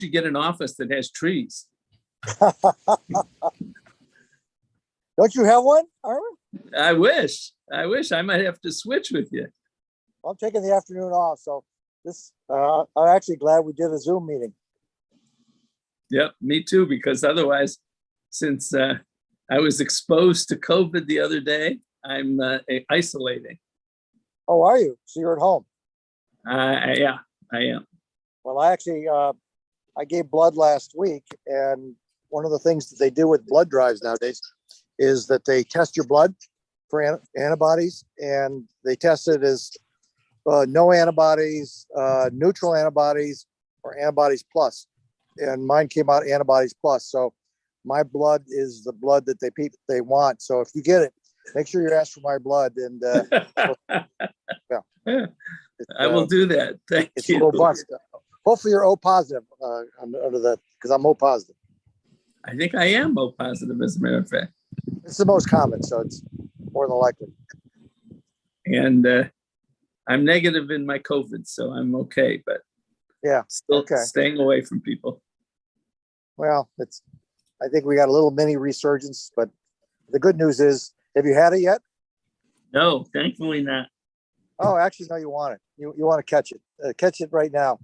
you get an office that has trees. Don't you have one, Armin? I wish I might have to switch with you. I'm taking the afternoon off, so this, I'm actually glad we did a Zoom meeting. Yep, me too, because otherwise, since I was exposed to COVID the other day, I'm isolating. Oh, are you? So you're at home? Yeah, I am. Well, I actually, I gave blood last week, and one of the things that they do with blood drives nowadays is that they test your blood for antibodies, and they test it as no antibodies, neutral antibodies, or antibodies plus. And mine came out antibodies plus. So my blood is the blood that they want. So if you get it, make sure you ask for my blood. And yeah, I will do that. Thank it's you. robust. Hopefully you're O positive under that, because I'm O positive. I think I am O positive, as a matter of fact. It's the most common, so it's more than likely. And I'm negative in my COVID, so I'm okay, but Yeah, still okay. staying away from people. Well, I think we got a little mini resurgence, but the good news is, have you had it yet? No, thankfully not. Oh, actually, no, you want it. You want to catch it. Catch it right now.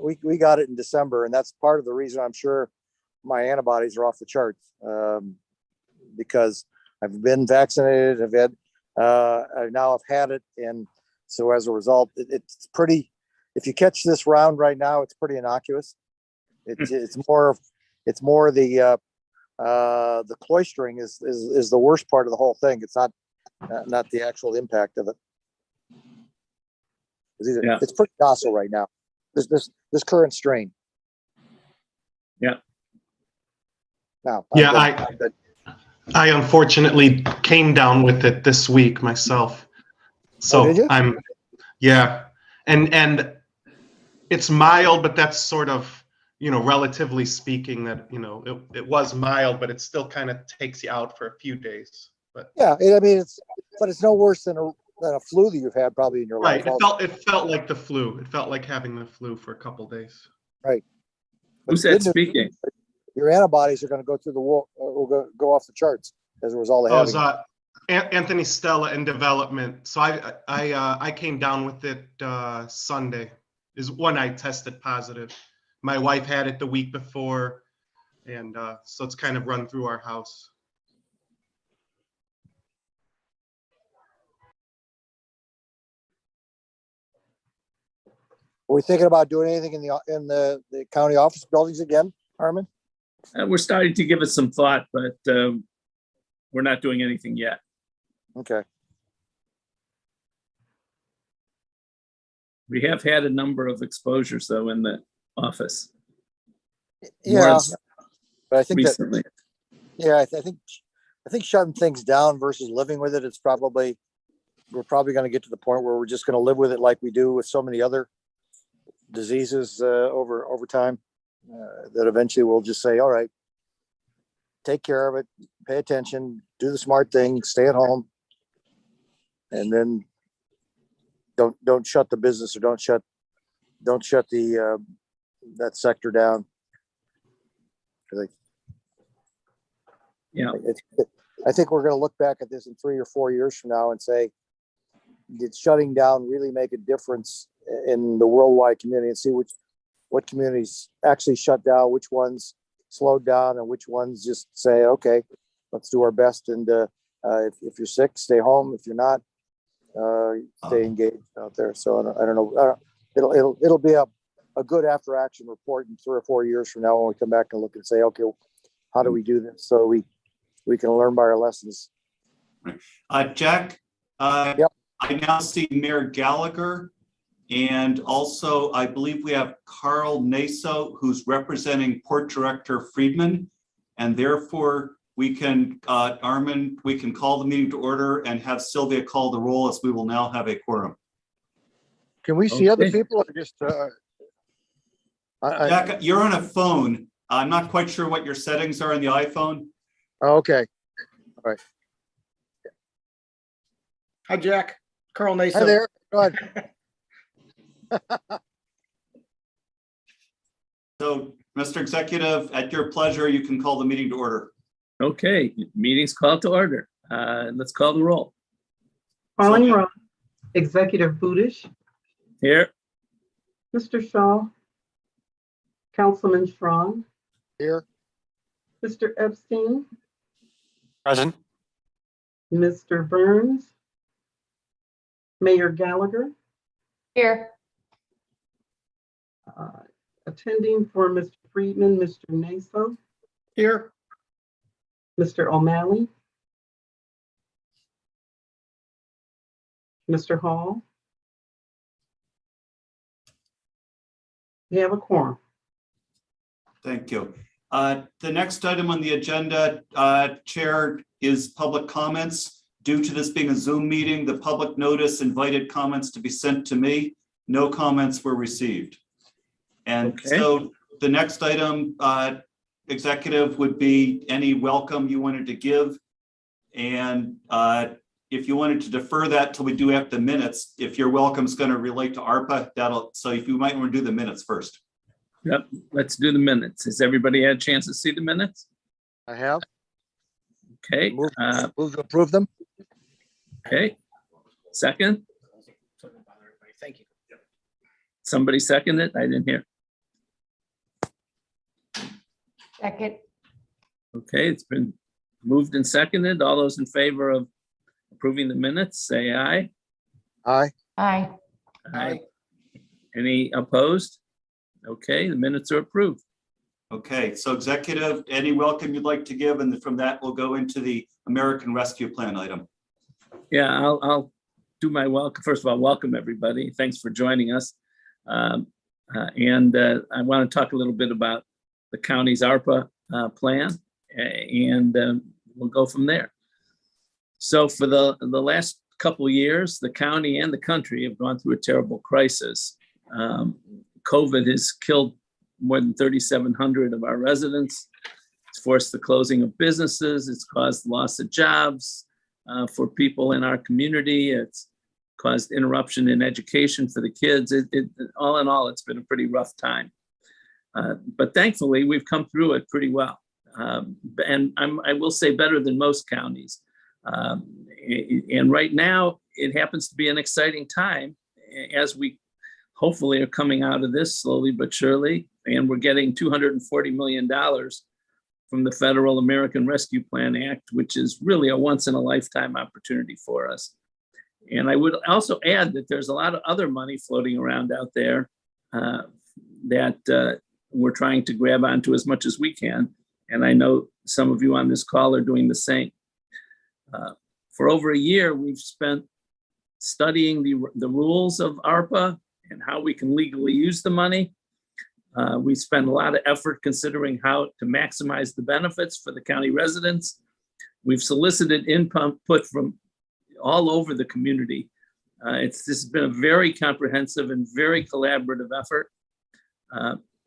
We got it in December, and that's part of the reason I'm sure my antibodies are off the charts, because I've been vaccinated. I now have had it, and so as a result, it's pretty. If you catch this round right now, it's pretty innocuous. It's more the cloistering is the worst part of the whole thing. It's not the actual impact of it. Yeah. It's pretty docile right now. This current strain. Yeah. Now, Yeah, I'm good. I unfortunately came down with it this week myself. So did you? Yeah. And it's mild, but that's sort of, relatively speaking, that, it was mild, but it still kind of takes you out for a few days. But Yeah, I mean, it's no worse than a flu that you've had probably in your right. life. It felt like the flu. It felt like having the flu for a couple days. Right. Who's that speaking? Your antibodies are going to go through the wall, will go off the charts as a result of Oh, having it. Anthony Stella in development. So I came down with it Sunday is when I tested positive. My wife had it the week before, and so it's kind of run through our house. Are we thinking about doing anything in the county office buildings again, Armin? We're starting to give it some thought, but we're not doing anything yet. Okay. We have had a number of exposures, though, in the office. Yeah, but I think recently. I think shutting things down versus living with it is we're probably going to get to the point where we're just going to live with it like we do with so many other diseases over time. That eventually we'll just say, all right, take care of it, pay attention, do the smart thing, stay at home, and then don't shut the business or don't shut the that sector down. Yeah. I think we're going to look back at this in 3 or 4 years from now and say, did shutting down really make a difference in the worldwide community, and see what communities actually shut down, which ones slowed down, and which ones just say, okay, let's do our best. And if you're sick, stay home. If you're not, stay engaged out there. So I don't know. It'll be a good after action report in 3 or 4 years from now when we come back and look and say, okay, how do we do this so we can learn by our lessons. Jack, Yep. I now see Mayor Gallagher, and also I believe we have Carl Naso, who's representing Port Director Friedman, and therefore we can, Armin, we can call the meeting to order and have Sylvia call the roll, as we will now have a quorum. Can we see other people or just? Jack, you're on a phone. I'm not quite sure what your settings are on the iPhone. Okay. All right. Hi, Jack. Carl Naso. Hi there. Go ahead. So Mr. Executive, at your pleasure, you can call the meeting to order. Okay, meeting's called to order. Let's call the roll. Calling So- roll. Executive Budish, Here, Mr. Shaw, Councilman Strong, Here, Mr. Epstein, Present. Mr. Burns, Mayor Gallagher, Here. attending for Mr. Friedman, Mr. Naso, Here, Mr. O'Malley, Mr. Hall. We have a quorum. Thank you. The next item on the agenda, Chair, is public comments. Due to this being a Zoom meeting, the public notice invited comments to be sent to me. No comments were received. And Okay. so the next item, Executive, would be any welcome you wanted to give. And if you wanted to defer that till we do have the minutes, if your welcome is going to relate to ARPA, so if you might want to do the minutes first. yep, let's do the minutes. Has everybody had a chance to see the minutes? I have. Okay, Move to approve them. okay. Second, thank you. somebody second it? I didn't hear. Second. Okay, it's been moved and seconded. All those in favor of approving the minutes, say aye. Aye. Aye. Aye. Any opposed? Okay, the minutes are approved. Okay, so Executive, any welcome you'd like to give, and from that, we'll go into the American Rescue Plan item. Yeah, I'll do my welcome. First of all, welcome everybody. Thanks for joining us. I want to talk a little bit about the county's ARPA plan, and we'll go from there. So for the last couple of years, the county and the country have gone through a terrible crisis. COVID has killed more than 3,700 of our residents. It's forced the closing of businesses. It's caused loss of jobs for people in our community. It's caused interruption in education for the kids. All in all, it's been a pretty rough time. But thankfully, we've come through it pretty well. And I will say better than most counties. And right now, it happens to be an exciting time as we hopefully are coming out of this slowly but surely. And we're getting $240 million from the Federal American Rescue Plan Act, which is really a once in a lifetime opportunity for us. And I would also add that there's a lot of other money floating around out there that we're trying to grab onto as much as we can. And I know some of you on this call are doing the same. For over a year, we've spent studying the rules of ARPA and how we can legally use the money. We spend a lot of effort considering how to maximize the benefits for the county residents. We've solicited input from all over the community. This has been a very comprehensive and very collaborative effort.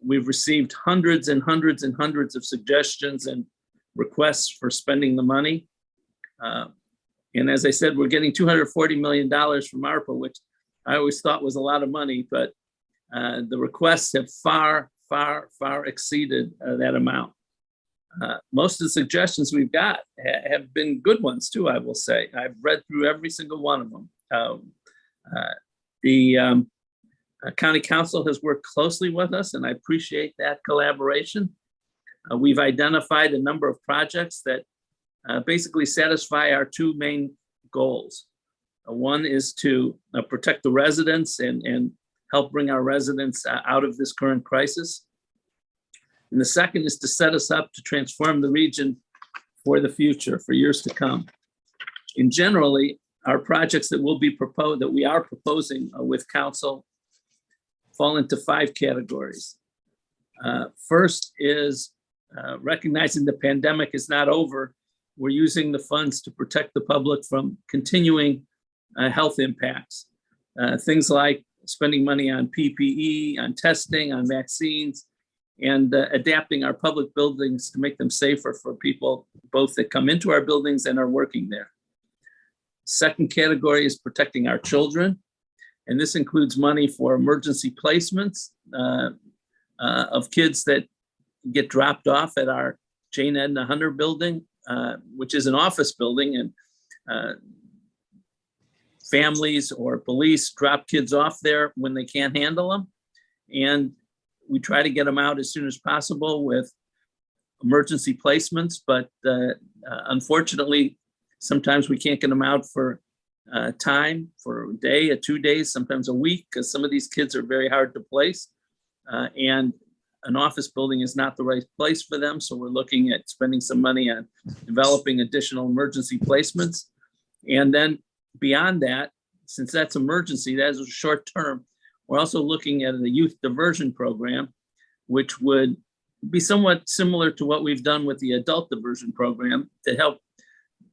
We've received hundreds and hundreds and hundreds of suggestions and requests for spending the money. And as I said, we're getting $240 million from ARPA, which I always thought was a lot of money, but the requests have far, far, far exceeded that amount. Most of the suggestions we've got have been good ones too, I will say. I've read through every single one of them. The County Council has worked closely with us, and I appreciate that collaboration. We've identified a number of projects that basically satisfy our two main goals. One is to protect the residents and help bring our residents out of this current crisis. And the second is to set us up to transform the region for the future, for years to come. And generally, our projects that we are proposing with council fall into 5 categories. First is recognizing the pandemic is not over. We're using the funds to protect the public from continuing health impacts. Things like spending money on PPE, on testing, on vaccines, and adapting our public buildings to make them safer for people, both that come into our buildings and are working there. Second category is protecting our children. And this includes money for emergency placements of kids that get dropped off at our Jane Edna Hunter building, which is an office building, and families or police drop kids off there when they can't handle them. And we try to get them out as soon as possible with emergency placements, but unfortunately, sometimes we can't get them out for time, for a day, 2 days, sometimes a week, because some of these kids are very hard to place. And an office building is not the right place for them. So we're looking at spending some money on developing additional emergency placements. And then beyond that, since that's emergency, that is short term, we're also looking at a youth diversion program, which would be somewhat similar to what we've done with the adult diversion program to help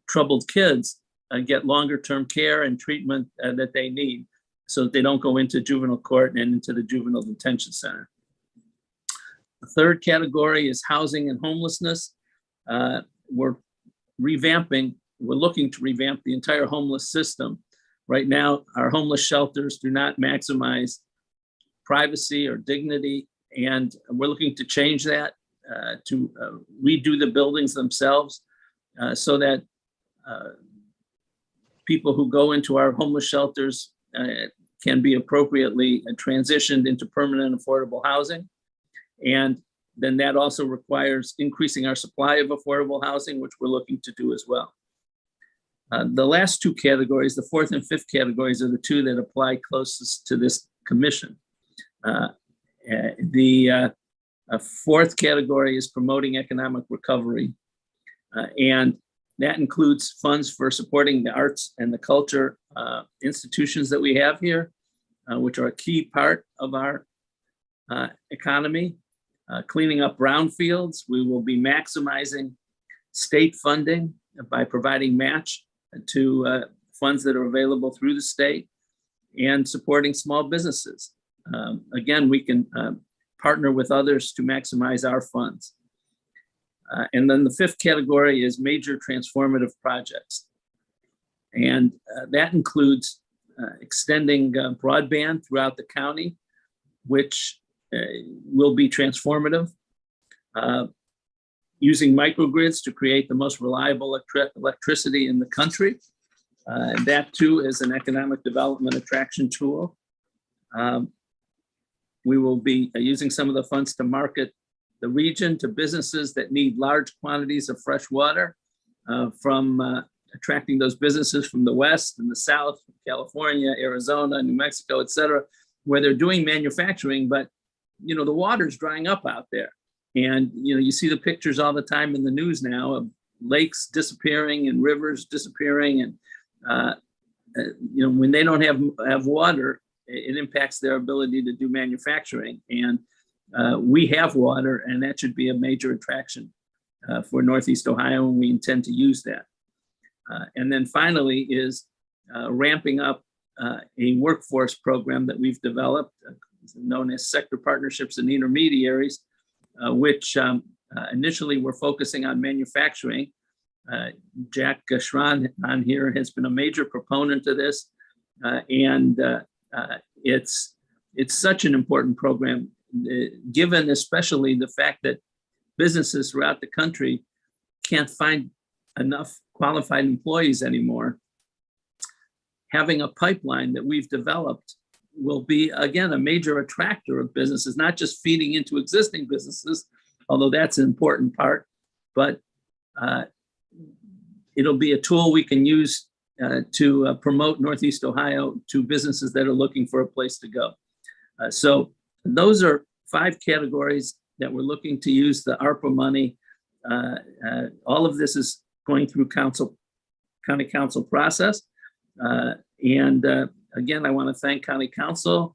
troubled kids get longer term care and treatment that they need so that they don't go into juvenile court and into the juvenile detention center. The third category is housing and homelessness. We're looking to revamp the entire homeless system. Right now, our homeless shelters do not maximize privacy or dignity, and we're looking to change that, to redo the buildings themselves so that people who go into our homeless shelters can be appropriately transitioned into permanent affordable housing. And then that also requires increasing our supply of affordable housing, which we're looking to do as well. The last two categories, the fourth and fifth categories, are the two that apply closest to this commission. The fourth category is promoting economic recovery. And that includes funds for supporting the arts and the culture institutions that we have here, which are a key part of our economy. Cleaning up brownfields, we will be maximizing state funding by providing match to funds that are available through the state, and supporting small businesses. Again, we can partner with others to maximize our funds. And then the fifth category is major transformative projects. And that includes extending broadband throughout the county, which will be transformative. Using microgrids to create the most reliable electricity in the country. That too is an economic development attraction tool. We will be using some of the funds to market the region to businesses that need large quantities of fresh water, from attracting those businesses from the West and the South, California, Arizona, New Mexico, et cetera, where they're doing manufacturing, but the water's drying up out there. And you see the pictures all the time in the news now of lakes disappearing and rivers disappearing. And when they don't have water, it impacts their ability to do manufacturing. And we have water, and that should be a major attraction for Northeast Ohio, and we intend to use that. And then finally is ramping up a workforce program that we've developed, known as Sector Partnerships and Intermediaries, which initially we're focusing on manufacturing. Jack Schran on here has been a major proponent of this, and it's such an important program, given especially the fact that businesses throughout the country can't find enough qualified employees anymore. Having a pipeline that we've developed will be, again, a major attractor of businesses, not just feeding into existing businesses, although that's an important part, but it'll be a tool we can use to promote Northeast Ohio to businesses that are looking for a place to go. So those are 5 categories that we're looking to use the ARPA money. All of this is going through county council process. Again, I want to thank County Council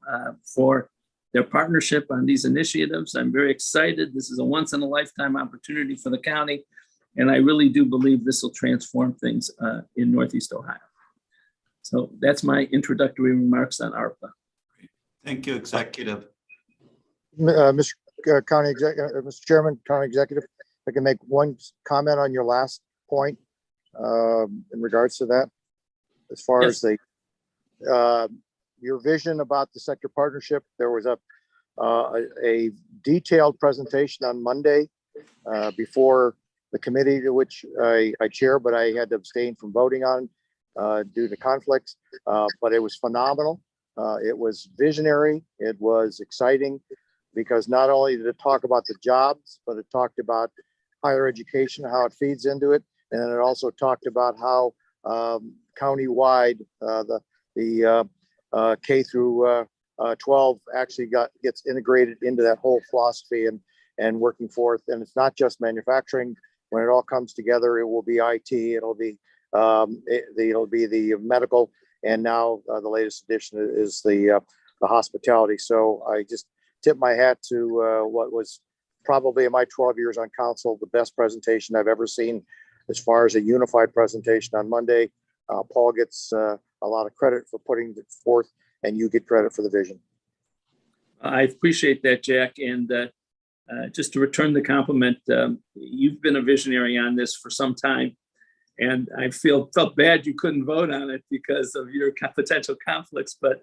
for their partnership on these initiatives. I'm very excited. This is a once in a lifetime opportunity for the county. And I really do believe this will transform things in Northeast Ohio. So that's my introductory remarks on ARPA. Thank you, Executive. Mr. Chairman, County Executive, if I can make one comment on your last point in regards to that, as far as your vision about the sector partnership. There was a a detailed presentation on Monday before the committee to which I chair, but I had to abstain from voting on due to conflicts. But it was phenomenal. It was visionary. It was exciting because not only did it talk about the jobs, but it talked about higher education, how it feeds into it. And then it also talked about how county-wide the K through 12 actually gets integrated into that whole philosophy and working forth. And it's not just manufacturing. When it all comes together, it will be IT, it'll be the medical, and now the latest addition is the hospitality. So I just tip my hat to what was probably in my 12 years on council, the best presentation I've ever seen as far as a unified presentation on Monday. Paul gets a lot of credit for putting it forth, and you get credit for the vision. I appreciate that, Jack. And just to return the compliment, you've been a visionary on this for some time. And I felt bad you couldn't vote on it because of your potential conflicts. But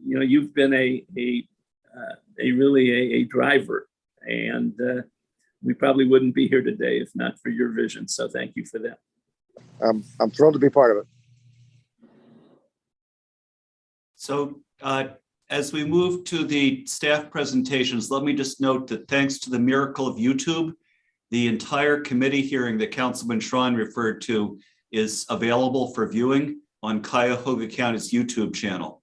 you've been a really driver, and we probably wouldn't be here today if not for your vision. So thank you for that. I'm thrilled to be part of it. So as we move to the staff presentations, let me just note that thanks to the miracle of YouTube, the entire committee hearing that Councilman Schron referred to is available for viewing on Cuyahoga County's YouTube channel.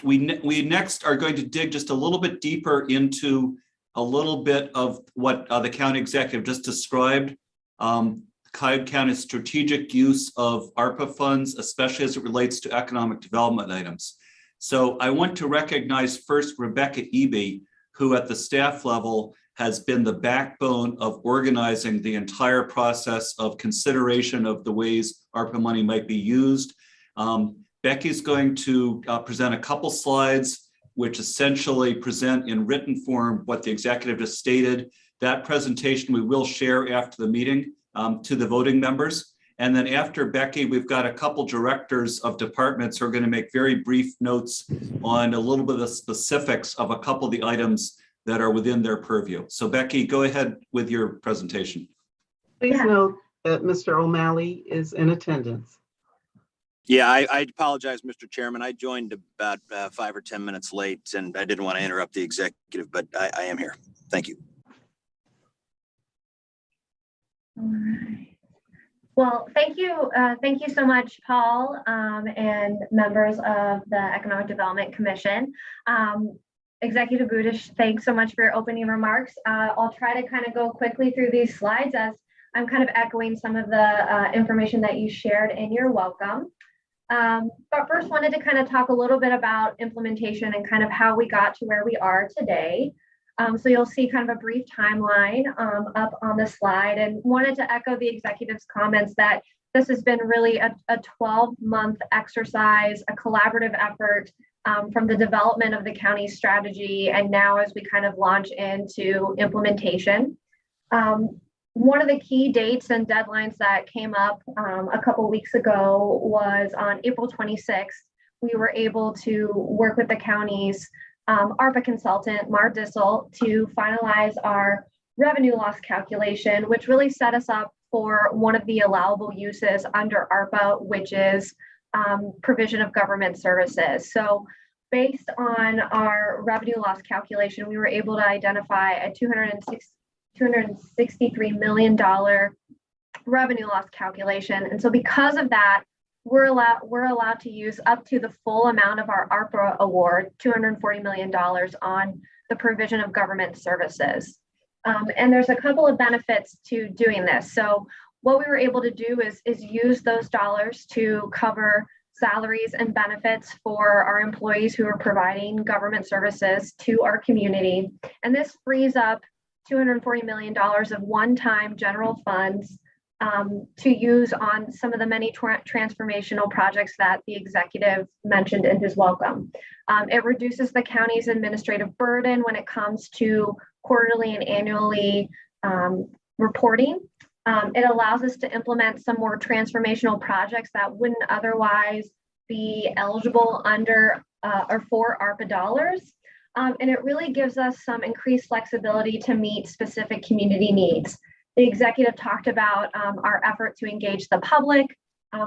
We next are going to dig just a little bit deeper into a little bit of what the county executive just described, Cuyahoga County's strategic use of ARPA funds, especially as it relates to economic development items. So I want to recognize first Rebecca Eby, who at the staff level has been the backbone of organizing the entire process of consideration of the ways ARPA money might be used. Becky's going to present a couple slides, which essentially present in written form what the executive just stated. That presentation we will share after the meeting to the voting members. And then after Becky, we've got a couple directors of departments who are going to make very brief notes on a little bit of the specifics of a couple of the items that are within their purview. So Becky, go ahead with your presentation. Please note that Mr. O'Malley is in attendance. Yeah, I apologize, Mr. Chairman. I joined about 5 or 10 minutes late, and I didn't want to interrupt the executive, but I am here. Thank you. All right. Well, thank you so much, Paul, and members of the Economic Development Commission. Executive Budish, thanks so much for your opening remarks. I'll try to kind of go quickly through these slides as I'm kind of echoing some of the information that you shared in your welcome. But first wanted to kind of talk a little bit about implementation and kind of how we got to where we are today. So you'll see kind of a brief timeline up on the slide, and wanted to echo the executive's comments that this has been really a 12-month exercise, a collaborative effort from the development of the county's strategy, and now as we kind of launch into implementation. One of the key dates and deadlines that came up a couple weeks ago was on April 26th. We were able to work with the county's ARPA consultant, Mar Dissel, to finalize our revenue loss calculation, which really set us up for one of the allowable uses under ARPA, which is provision of government services. So based on our revenue loss calculation, we were able to identify a $263 million revenue loss calculation. And so because of that, we're allowed to use up to the full amount of our ARPA award, $240 million, on the provision of government services. And there's a couple of benefits to doing this. So what we were able to do is use those dollars to cover salaries and benefits for our employees who are providing government services to our community. And this frees up $240 million of one-time general funds to use on some of the many transformational projects that the executive mentioned in his welcome. It reduces the county's administrative burden when it comes to quarterly and annually reporting. It allows us to implement some more transformational projects that wouldn't otherwise be eligible under or for ARPA dollars. And it really gives us some increased flexibility to meet specific community needs. The executive talked about our effort to engage the public.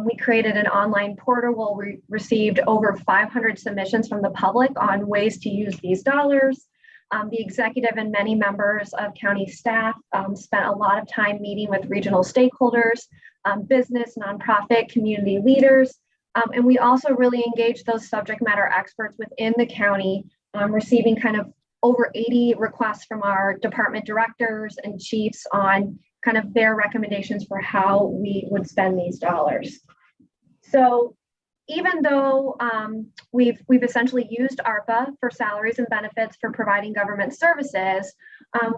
We created an online portal where we received over 500 submissions from the public on ways to use these dollars. The executive and many members of county staff spent a lot of time meeting with regional stakeholders, business, nonprofit, community leaders. And we also really engaged those subject matter experts within the county, receiving kind of over 80 requests from our department directors and chiefs on kind of their recommendations for how we would spend these dollars. So even though we've essentially used ARPA for salaries and benefits for providing government services,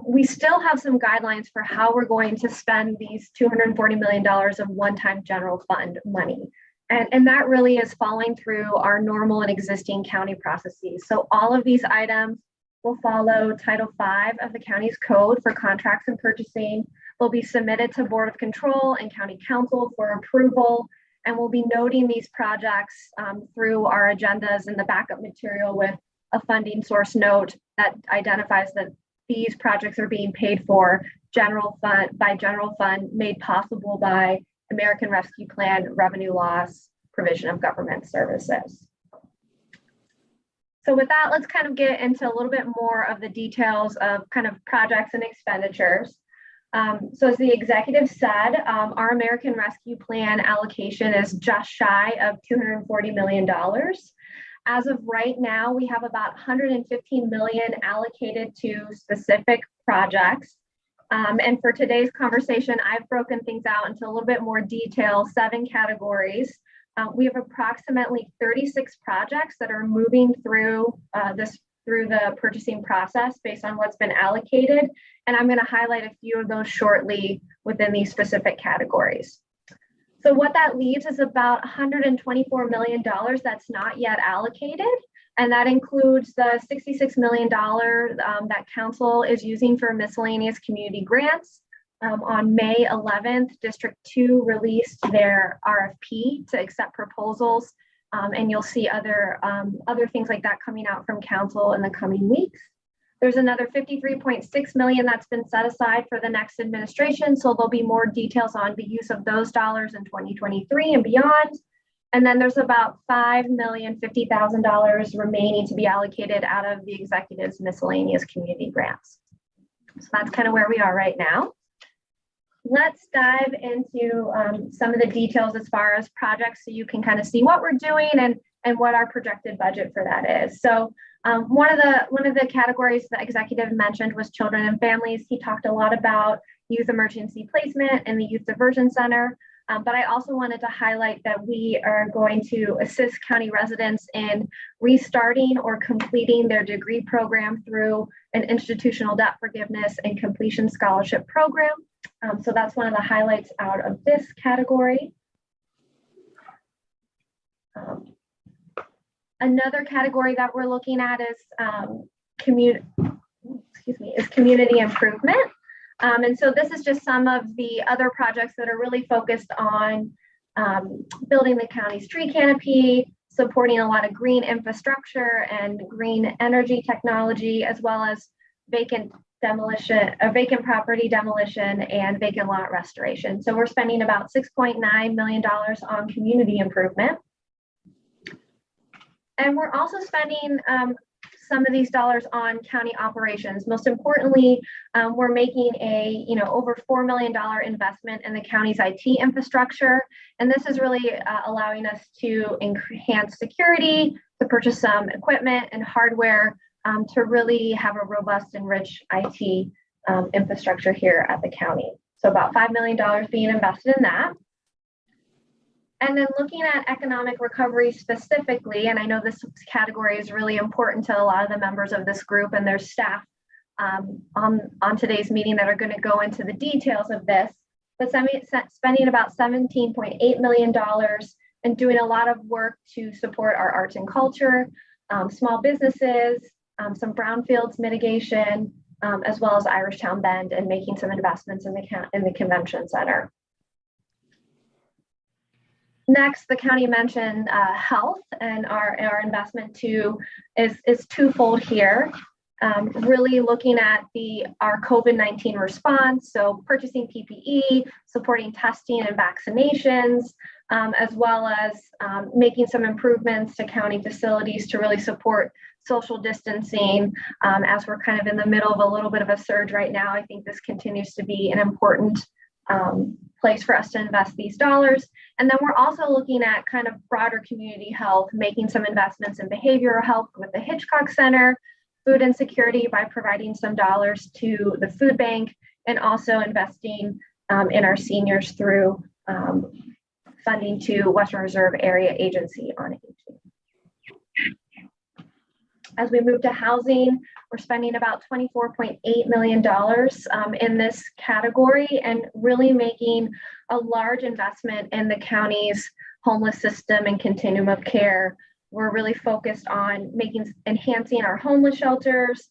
we still have some guidelines for how we're going to spend these $240 million of one-time general fund money. And that really is following through our normal and existing county processes. So all of these items will follow Title V of the county's code for contracts and purchasing. They'll be submitted to Board of Control and County Council for approval. And we'll be noting these projects through our agendas and the backup material with a funding source note that identifies that these projects are being paid for general fund made possible by American Rescue Plan revenue loss provision of government services. So with that, let's kind of get into a little bit more of the details of kind of projects and expenditures. So as the executive said, our American Rescue Plan allocation is just shy of $240 million. As of right now, we have about $115 million allocated to specific projects. And for today's conversation, I've broken things out into a little bit more detail, 7 categories. We have approximately 36 projects that are moving through the purchasing process based on what's been allocated. And I'm going to highlight a few of those shortly within these specific categories. So what that leaves is about $124 million that's not yet allocated. And that includes the $66 million that council is using for miscellaneous community grants. On May 11th, District 2 released their RFP to accept proposals. And you'll see other things like that coming out from council in the coming weeks. There's another $53.6 million that's been set aside for the next administration. So there'll be more details on the use of those dollars in 2023 and beyond. And then there's about $5,050,000 remaining to be allocated out of the executive's miscellaneous community grants. So that's kind of where we are right now. Let's dive into some of the details as far as projects so you can kind of see what we're doing and what our projected budget for that is. So one of the categories the executive mentioned was children and families. He talked a lot about youth emergency placement and the Youth Diversion Center. But I also wanted to highlight that we are going to assist county residents in restarting or completing their degree program through an institutional debt forgiveness and completion scholarship program. So that's one of the highlights out of this category. Another category that we're looking at is community improvement. And so this is just some of the other projects that are really focused on building the county's tree canopy, supporting a lot of green infrastructure and green energy technology, as well as vacant property demolition and vacant lot restoration. So we're spending about $6.9 million on community improvement. And we're also spending some of these dollars on county operations. Most importantly, we're making a over $4 million investment in the county's IT infrastructure. And this is really allowing us to enhance security, to purchase some equipment and hardware to really have a robust and rich IT infrastructure here at the county. So about $5 million being invested in that. And then looking at economic recovery specifically, and I know this category is really important to a lot of the members of this group and their staff on today's meeting that are going to go into the details of this, but spending about $17.8 million and doing a lot of work to support our arts and culture, small businesses, some brownfields mitigation, as well as Irish Town Bend, and making some investments in the convention center. Next, the county mentioned health, and our investment is twofold here. Really looking at our COVID-19 response, so purchasing PPE, supporting testing and vaccinations, as well as making some improvements to county facilities to really support social distancing. As we're kind of in the middle of a little bit of a surge right now, I think this continues to be an important place for us to invest these dollars. And then we're also looking at kind of broader community health, making some investments in behavioral health with the Hitchcock Center, food insecurity by providing some dollars to the food bank, and also investing in our seniors through funding to Western Reserve Area Agency on Aging. As we move to housing, we're spending about $24.8 million in this category, and really making a large investment in the county's homeless system and continuum of care. We're really focused on enhancing our homeless shelters,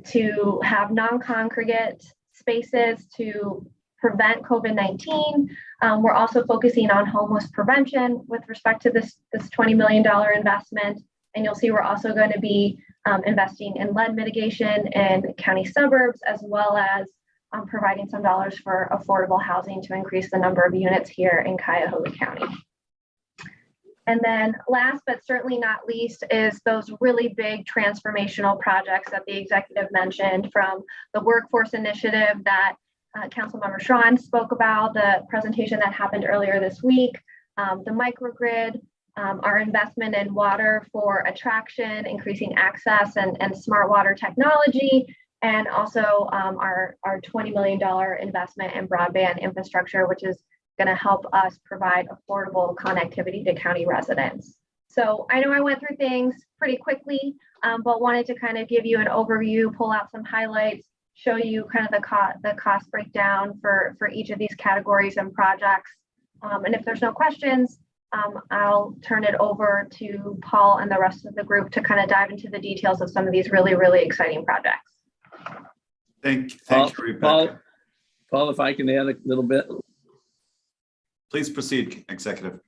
to have non-congregate spaces to prevent COVID-19. We're also focusing on homeless prevention with respect to this $20 million investment. And you'll see we're also going to be investing in lead mitigation in county suburbs, as well as providing some dollars for affordable housing to increase the number of units here in Cuyahoga County. And then last but certainly not least is those really big transformational projects that the executive mentioned, from the workforce initiative that Councilmember Schron spoke about, the presentation that happened earlier this week, the microgrid, our investment in water for attraction, increasing access and smart water technology, and also our $20 million investment in broadband infrastructure, which is going to help us provide affordable connectivity to county residents. So I know I went through things pretty quickly, but wanted to kind of give you an overview, pull out some highlights, show you kind of the cost breakdown for each of these categories and projects. And if there's no questions, I'll turn it over to Paul and the rest of the group to kind of dive into the details of some of these really, really exciting projects. Thank you, Rebecca. Paul, if I can add a little bit. Please proceed, Executive.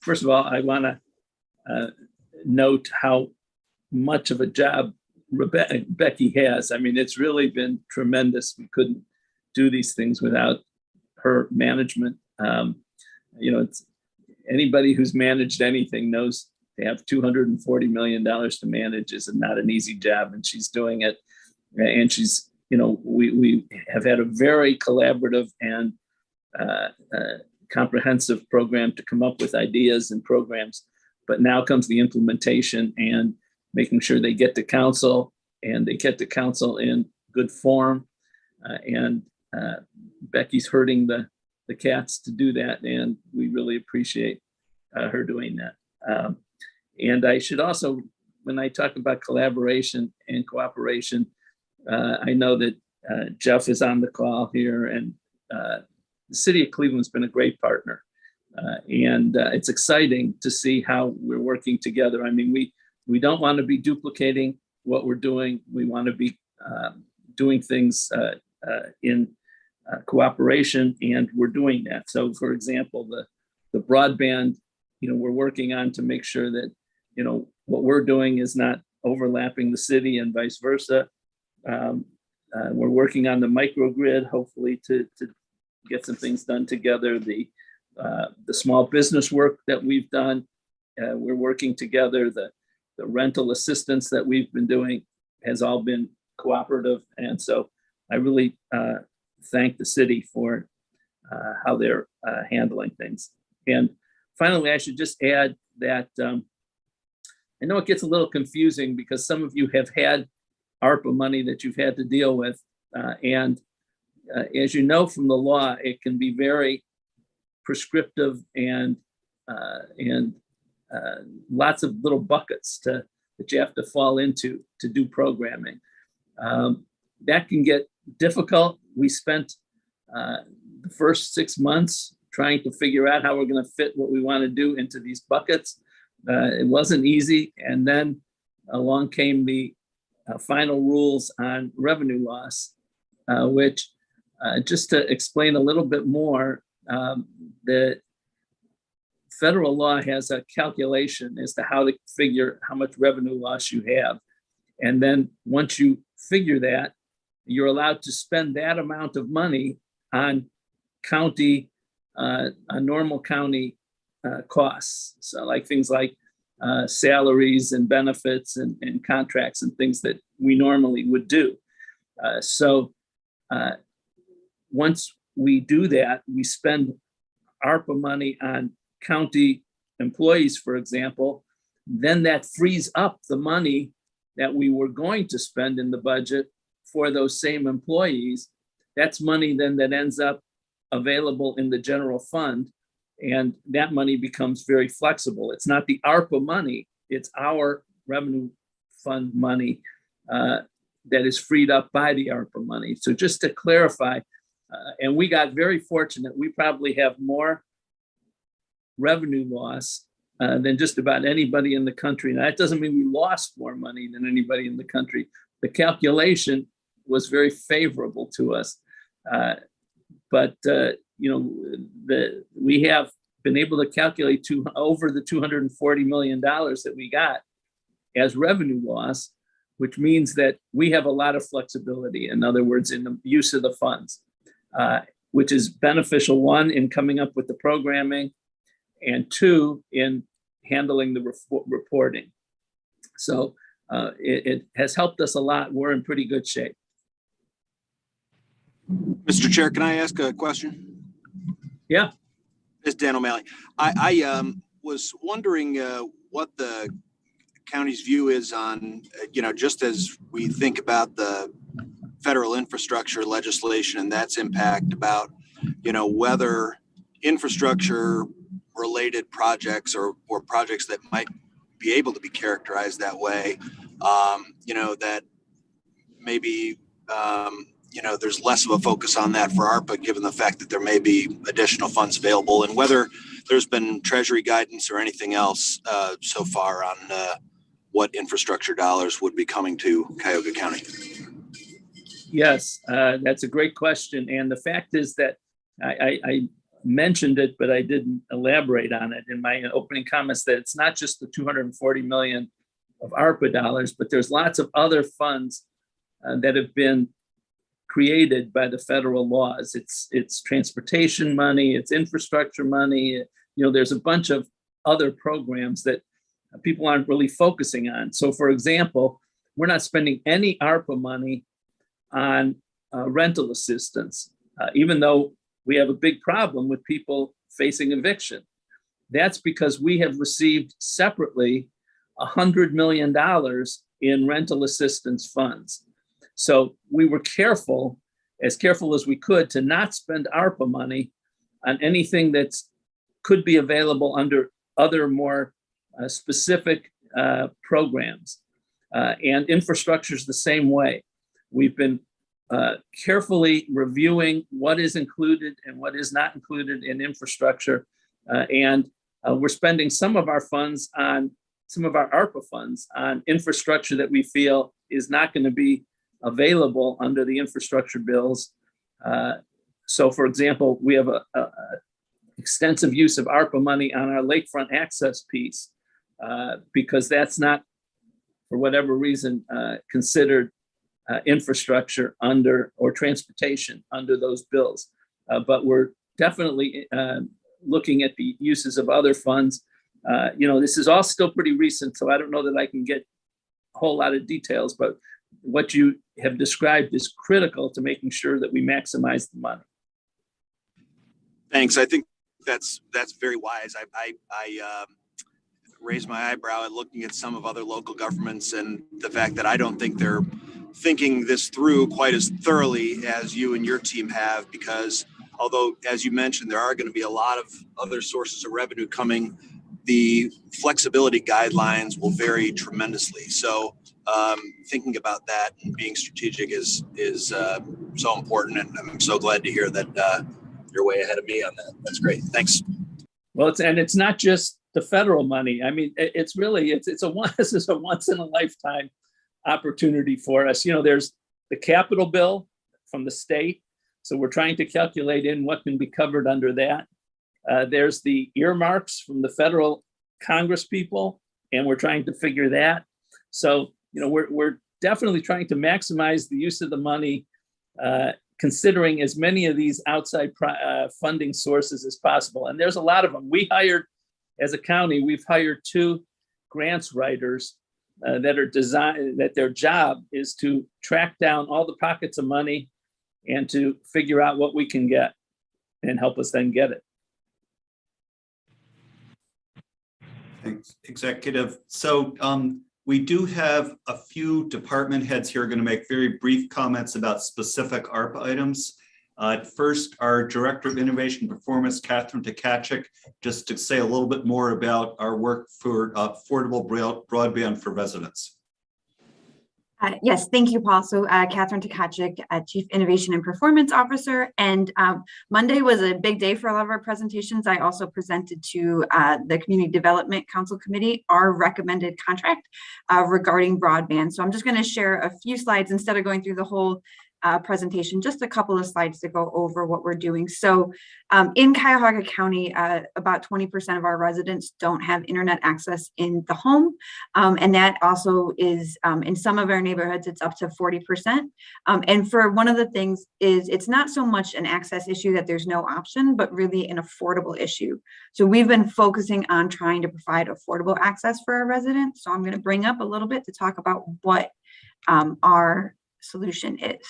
First of all, I want to note how much of a job Becky has. I mean, it's really been tremendous. We couldn't do these things without her management. It's anybody who's managed anything knows they have $240 million to manage is not an easy job, and she's doing it. And she's, we have had a very collaborative and comprehensive program to come up with ideas and programs, but now comes the implementation and making sure they get to council, and they get to council in good form. Becky's herding the cats to do that, and we really appreciate her doing that. And I should also, when I talk about collaboration and cooperation, I know that Jeff is on the call here, and the city of Cleveland's been a great partner. And it's exciting to see how we're working together. I mean, we don't want to be duplicating what we're doing. We want to be doing things in cooperation, and we're doing that. So, for example, the broadband, we're working on to make sure that, what we're doing is not overlapping the city and vice versa. We're working on the microgrid, hopefully to get some things done together. The small business work that we've done, we're working together. The rental assistance that we've been doing has all been cooperative. And so I really thank the city for how they're handling things. And finally, I should just add that I know it gets a little confusing because some of you have had ARPA money that you've had to deal with. And as you know from the law, it can be very prescriptive and lots of little buckets that you have to fall into to do programming. That can get difficult. We spent the first 6 months trying to figure out how we're going to fit what we want to do into these buckets. It wasn't easy. And then along came the final rules on revenue loss, which just to explain a little bit more, the federal law has a calculation as to how to figure how much revenue loss you have. And then once you figure that, you're allowed to spend that amount of money on county, normal county costs. So like things like salaries and benefits and contracts and things that we normally would do. Once we do that, we spend ARPA money on county employees, for example, then that frees up the money that we were going to spend in the budget for those same employees. That's money then that ends up available in the general fund, and that money becomes very flexible. It's not the ARPA money, it's our revenue fund money that is freed up by the ARPA money. So just to clarify, and we got very fortunate, we probably have more revenue loss than just about anybody in the country. Now, that doesn't mean we lost more money than anybody in the country. The calculation was very favorable to us. We have been able to calculate over the $240 million that we got as revenue loss, which means that we have a lot of flexibility. In other words, in the use of the funds, which is beneficial, one, in coming up with the programming, and two, in handling the reporting. So it has helped us a lot. We're in pretty good shape. Mr. Chair, can I ask a question? Yeah. It's Dan O'Malley. I was wondering what the county's view is on, just as we think about the federal infrastructure legislation and that's impact about, whether infrastructure related projects or projects that might be able to be characterized that way, that maybe, there's less of a focus on that for ARPA, given the fact that there may be additional funds available, and whether there's been Treasury guidance or anything else so far on what infrastructure dollars would be coming to Cuyahoga County. Yes, that's a great question. And the fact is that I mentioned it, but I didn't elaborate on it in my opening comments, that it's not just the $240 million of ARPA dollars, but there's lots of other funds that have been created by the federal laws. It's transportation money, it's infrastructure money. There's a bunch of other programs that people aren't really focusing on. So for example, we're not spending any ARPA money on rental assistance, even though we have a big problem with people facing eviction. That's because we have received separately $100 million in rental assistance funds. So we were careful as we could, to not spend ARPA money on anything that could be available under other more specific programs. And infrastructure is the same way. We've been carefully reviewing what is included and what is not included in infrastructure. And we're spending some of our ARPA funds on infrastructure that we feel is not going to be available under the infrastructure bills. So for example, we have a extensive use of ARPA money on our lakefront access piece because that's not, for whatever reason, considered infrastructure under, or transportation under those bills. But we're definitely looking at the uses of other funds. This is all still pretty recent, so I don't know that I can get a whole lot of details, but what you have described is critical to making sure that we maximize the money. Thanks. I think that's very wise. I raised my eyebrow at looking at some of other local governments and the fact that I don't think they're thinking this through quite as thoroughly as you and your team have, because although, as you mentioned, there are going to be a lot of other sources of revenue coming, the flexibility guidelines will vary tremendously. So thinking about that and being strategic is so important, and I'm so glad to hear that you're way ahead of me on that. That's great. Thanks. Well, it's not just the federal money. I mean, this is a once in a lifetime opportunity for us. There's the capital bill from the state, so we're trying to calculate in what can be covered under that, There's the earmarks from the federal Congress people, and we're trying to figure that. So, we're definitely trying to maximize the use of the money, considering as many of these outside funding sources as possible. And there's a lot of them. As a county, we've hired 2 grants writers that their job is to track down all the pockets of money and to figure out what we can get and help us then get it. Thanks, Executive. So we do have a few department heads here going to make very brief comments about specific ARPA items. First, our Director of Innovation Performance, Catherine Tkachuk, just to say a little bit more about our work for affordable broadband for residents. Yes, thank you, Paul. So Catherine Tkachuk, Chief Innovation and Performance Officer. And Monday was a big day for a lot of our presentations. I also presented to the Community Development Council Committee our recommended contract regarding broadband. So I'm just going to share a few slides instead of going through the whole presentation, just a couple of slides to go over what we're doing. So in Cuyahoga County, about 20% of our residents don't have internet access in the home. And that also is in some of our neighborhoods, it's up to 40%. And for one of the things is it's not so much an access issue that there's no option, but really an affordable issue. So we've been focusing on trying to provide affordable access for our residents. So I'm going to bring up a little bit to talk about what our solution is.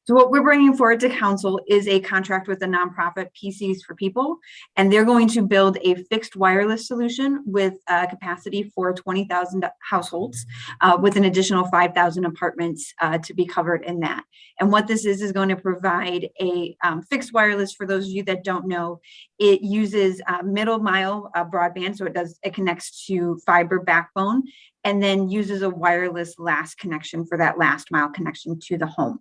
So what we're bringing forward to council is a contract with the nonprofit PCs for People, and they're going to build a fixed wireless solution with capacity for 20,000 households with an additional 5,000 apartments to be covered in that. And what this is going to provide a fixed wireless. For those of you that don't know, it uses middle mile broadband, so it connects to fiber backbone, and then uses a wireless last connection for that last mile connection to the home.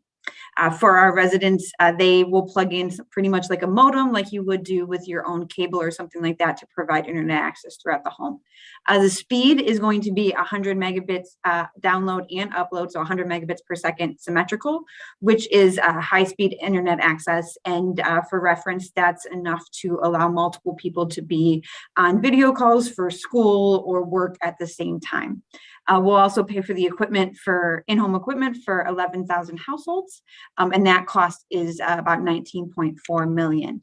For our residents, they will plug in pretty much like a modem, like you would do with your own cable or something like that, to provide internet access throughout the home. The speed is going to be 100 megabits download and upload, so 100 megabits per second symmetrical, which is high-speed internet access. And for reference, that's enough to allow multiple people to be on video calls for school or work at the same time. We'll also pay for the equipment, for in-home equipment, for 11,000 households, and that cost is about $19.4 million.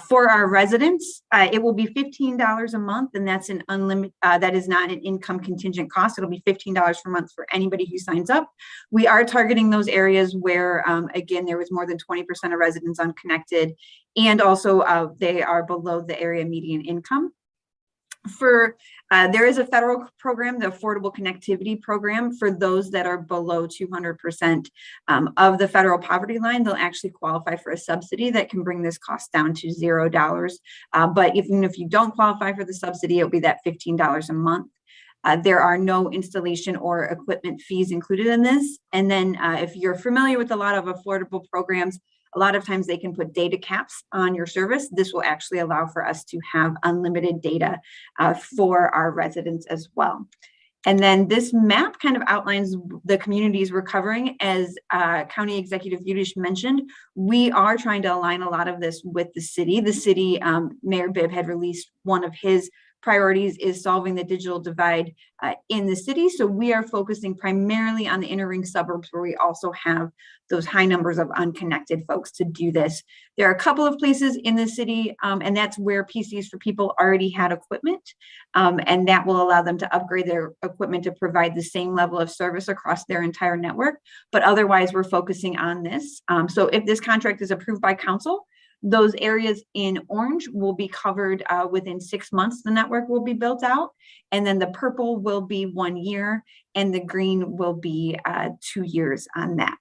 For our residents, it will be $15 a month, and that's an unlimited. That is not an income contingent cost. It'll be $15 per month for anybody who signs up. We are targeting those areas where, again, there was more than 20% of residents unconnected, and also they are below the area median income. There is a federal program, the Affordable Connectivity Program, for those that are below 200% of the federal poverty line. They'll actually qualify for a subsidy that can bring this cost down to $0. But even if you don't qualify for the subsidy, it'll be that $15 a month. There are no installation or equipment fees included in this. And then if you're familiar with a lot of affordable programs, a lot of times they can put data caps on your service. This will actually allow for us to have unlimited data for our residents as well. And then this map kind of outlines the communities we're covering. As County Executive Budish mentioned, we are trying to align a lot of this with the city. The city, Mayor Bibb had released one of his priorities is solving the digital divide in the city. So we are focusing primarily on the inner ring suburbs, where we also have those high numbers of unconnected folks to do this. There are a couple of places in the city, and that's where PCs for People already had equipment, and that will allow them to upgrade their equipment to provide the same level of service across their entire network. But otherwise, we're focusing on this. So if this contract is approved by council, those areas in orange will be covered within 6 months. The network will be built out, and then the purple will be 1 year, and the green will be 2 years on that.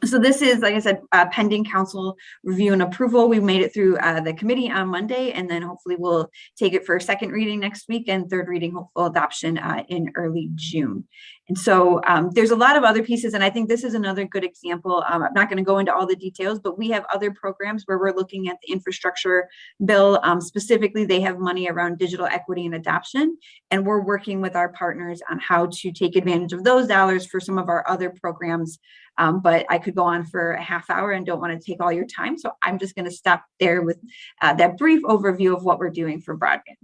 So this is, like I said, pending council review and approval. We made it through the committee on Monday, and then hopefully we'll take it for a second reading next week and third reading, hopeful adoption in early June. And so there's a lot of other pieces, and I think this is another good example. I'm not going to go into all the details, but we have other programs where we're looking at the infrastructure bill. Specifically, they have money around digital equity and adoption, and we're working with our partners on how to take advantage of those dollars for some of our other programs. But I could go on for a half hour and don't want to take all your time. So I'm just going to stop there with that brief overview of what we're doing for broadband.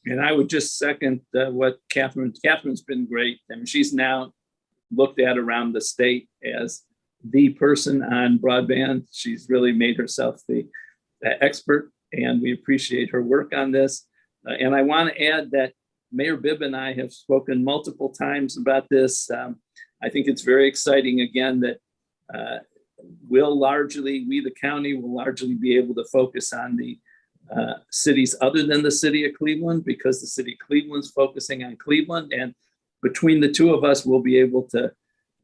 And I would just second what Catherine's been great. I mean, she's now looked at around the state as the person on broadband. She's really made herself the expert, and we appreciate her work on this. And I want to add that Mayor Bibb and I have spoken multiple times about this. I think it's very exciting, again, that we, the county, will largely be able to focus on the cities other than the city of Cleveland, because the city of Cleveland's focusing on Cleveland. And between the two of us, we'll be able to,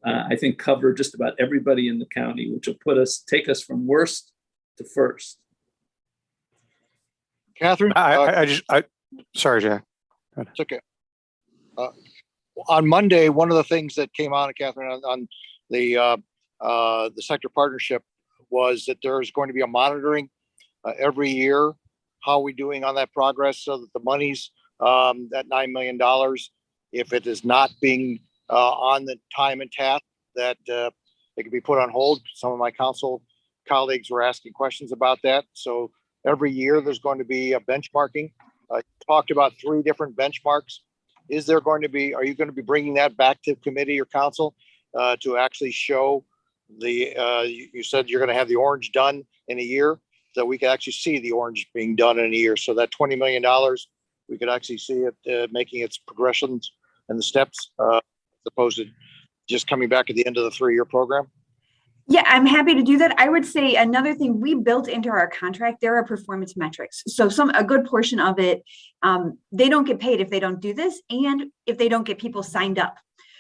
I think, cover just about everybody in the county, which will take us from worst to first. Catherine? Sorry, Jack. It's okay. On Monday, one of the things that came out, Catherine, on the sector partnership was that there's going to be a monitoring every year. How are we doing on that progress, so that the money's that $9 million, if it is not being on the time and task, that it can be put on hold. Some of my council colleagues were asking questions about that. So every year there's going to be a benchmarking. Talked about 3 different benchmarks. Are you going to be bringing that back to committee or council to actually show you said you're going to have the orange done in a year, so we can actually see the orange being done in a year. So that $20 million, we could actually see it making its progressions and the steps, as opposed to just coming back at the end of the 3-year program. Yeah, I'm happy to do that. I would say another thing we built into our contract, there are performance metrics. So a good portion of it, they don't get paid if they don't do this, and if they don't get people signed up.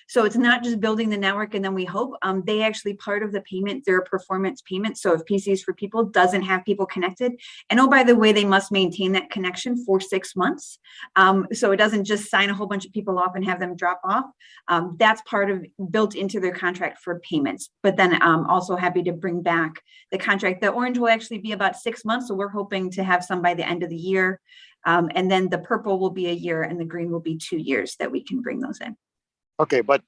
So it's not just building the network and then we hope. They actually, part of the payment, their performance payment. So if PCs for People doesn't have people connected, and oh, by the way, they must maintain that connection for 6 months. So it doesn't just sign a whole bunch of people off and have them drop off. That's part of built into their contract for payments. But then I'm also happy to bring back the contract. The orange will actually be about 6 months. So we're hoping to have some by the end of the year. And then the purple will be a year and the green will be 2 years that we can bring those in. Okay, but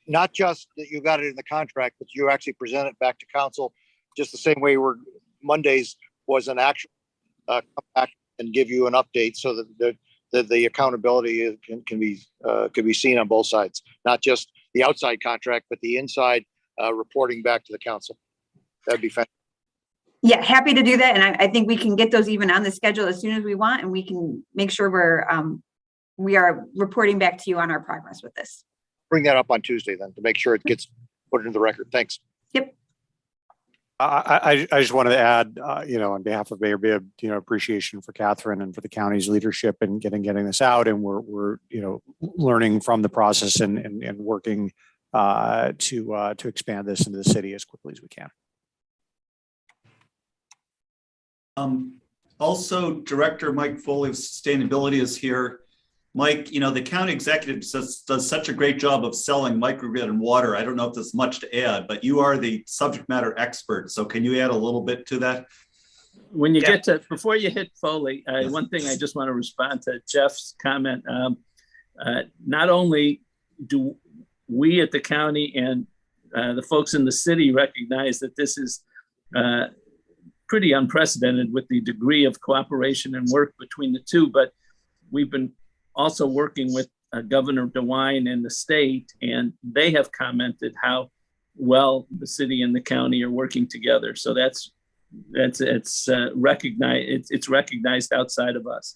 not just that you got it in the contract, but you actually present it back to council, just the same way Mondays was an actual come back and give you an update, so that the accountability can be seen on both sides, not just the outside contract, but the inside reporting back to the council. That'd be fantastic. Yeah, happy to do that. And I think we can get those even on the schedule as soon as we want, and we can make sure we are reporting back to you on our progress with this. Bring that up on Tuesday then, to make sure it gets put into the record. Thanks. Yep. I just wanted to add, on behalf of Mayor Bibb, appreciation for Catherine and for the county's leadership in getting this out. And we're learning from the process and working to expand this into the city as quickly as we can. Also, Director Mike Foley of Sustainability is here. Mike, the county executive does such a great job of selling microgrid and water. I don't know if there's much to add, but you are the subject matter expert. So can you add a little bit to that? When you get to, before you hit Foley, one thing I just want to respond to Jeff's comment. Not only do we at the county and the folks in the city recognize that this is pretty unprecedented with the degree of cooperation and work between the two, but we've been also working with Governor DeWine and the state, and they have commented how well the city and the county are working together. So it's recognized outside of us.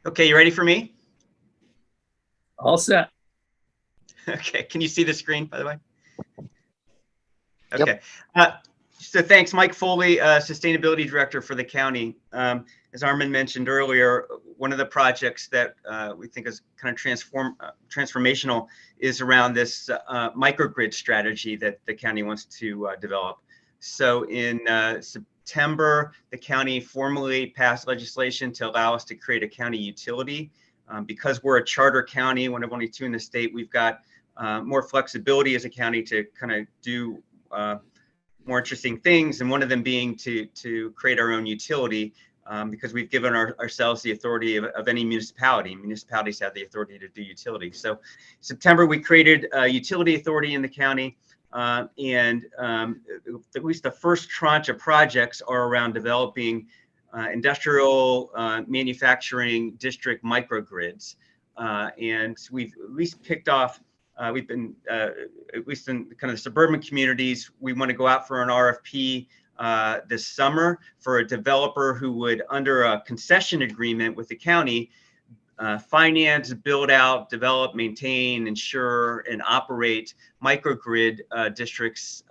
Okay, you ready for me? All set. Okay, can you see the screen, by the way? Okay. Yep. So thanks, Mike Foley, Sustainability Director for the county. As Armin mentioned earlier, one of the projects that we think is kind of transformational is around this microgrid strategy that the county wants to develop. So in September, the county formally passed legislation to allow us to create a county utility. Because we're a charter county, one of only 2 in the state, we've got more flexibility as a county to kind of do more interesting things, and one of them being to create our own utility, because we've given ourselves the authority of any municipality. Municipalities have the authority to do utility. So September, we created a utility authority in the county, and at least the first tranche of projects are around developing industrial manufacturing district microgrids. And we've at least kicked off, we've been, at least in kind of the suburban communities, we want to go out for an RFP this summer for a developer who would, under a concession agreement with the county, finance, build out, develop, maintain, insure, and operate microgrid districts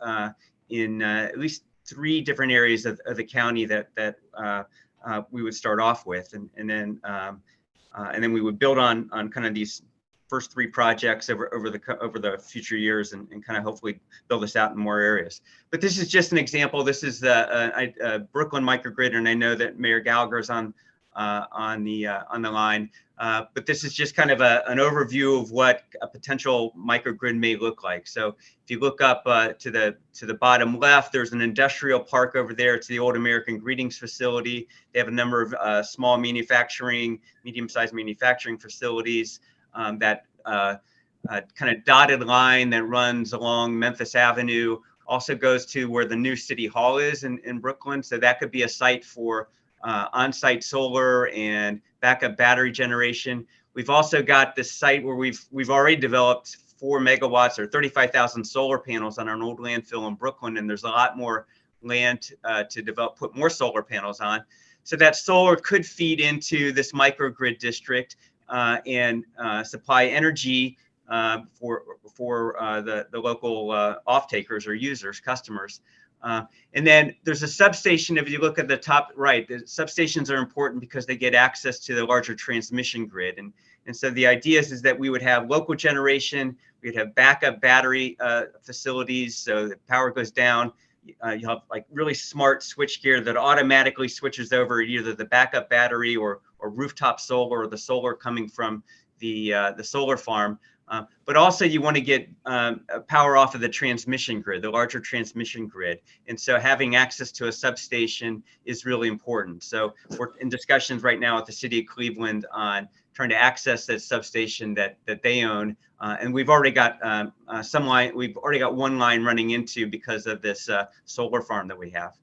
in at least 3 different areas of the county that we would start off with, and then we would build on kind of these first 3 projects over the future years, and kind of hopefully build this out in more areas. But this is just an example. This is the Brooklyn microgrid, and I know that Mayor Gallagher is on the line. But this is just kind of an overview of what a potential microgrid may look like. So if you look up to the bottom left, there's an industrial park over there. It's the Old American Greetings facility. They have a number of small manufacturing, medium-sized manufacturing facilities. That kind of dotted line that runs along Memphis Avenue also goes to where the new City Hall is in Brooklyn. So that could be a site for on-site solar and backup battery generation. We've also got this site where we've already developed 4 megawatts or 35,000 solar panels on our old landfill in Brooklyn, and there's a lot more land to develop, put more solar panels on. So that solar could feed into this microgrid district and supply energy for the local off-takers or users, customers. And then there's a substation. If you look at the top right, the substations are important because they get access to the larger transmission grid. And so the idea is that we would have local generation, we'd have backup battery facilities. So the power goes down, you have like really smart switchgear that automatically switches over either the backup battery or rooftop solar, or the solar coming from the solar farm. But also you want to get power off of the transmission grid, the larger transmission grid. And so having access to a substation is really important. So we're in discussions right now with the City of Cleveland on trying to access that substation that they own. And we've already got we've already got 1 line running into because of this solar farm that we have.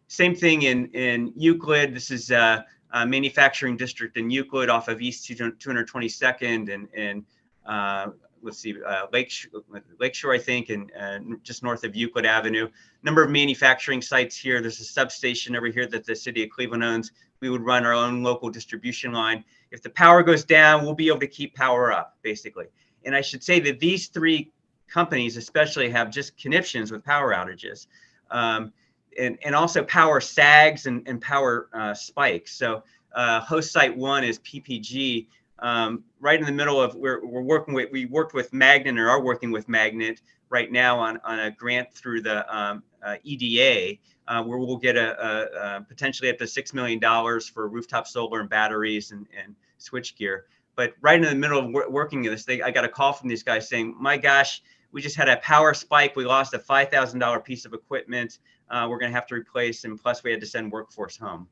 Same thing in Euclid. This is a manufacturing district in Euclid off of East 222nd and let's see, Lakeshore, I think, and just north of Euclid Avenue. Number of manufacturing sites here. There's a substation over here that the City of Cleveland owns. We would run our own local distribution line. If the power goes down, we'll be able to keep power up, basically. And I should say that these 3 companies especially have just conniptions with power outages. And also power sags and power spikes. So host site 1 is PPG. Right in the middle of, we worked with Magnet, or are working with Magnet right now on a grant through the EDA, where we'll get a potentially up to $6 million for rooftop solar and batteries and switchgear. But right in the middle of working this thing, I got a call from these guys saying, my gosh, we just had a power spike. We lost a $5,000 piece of equipment. We're going to have to replace, and plus we had to send workforce home.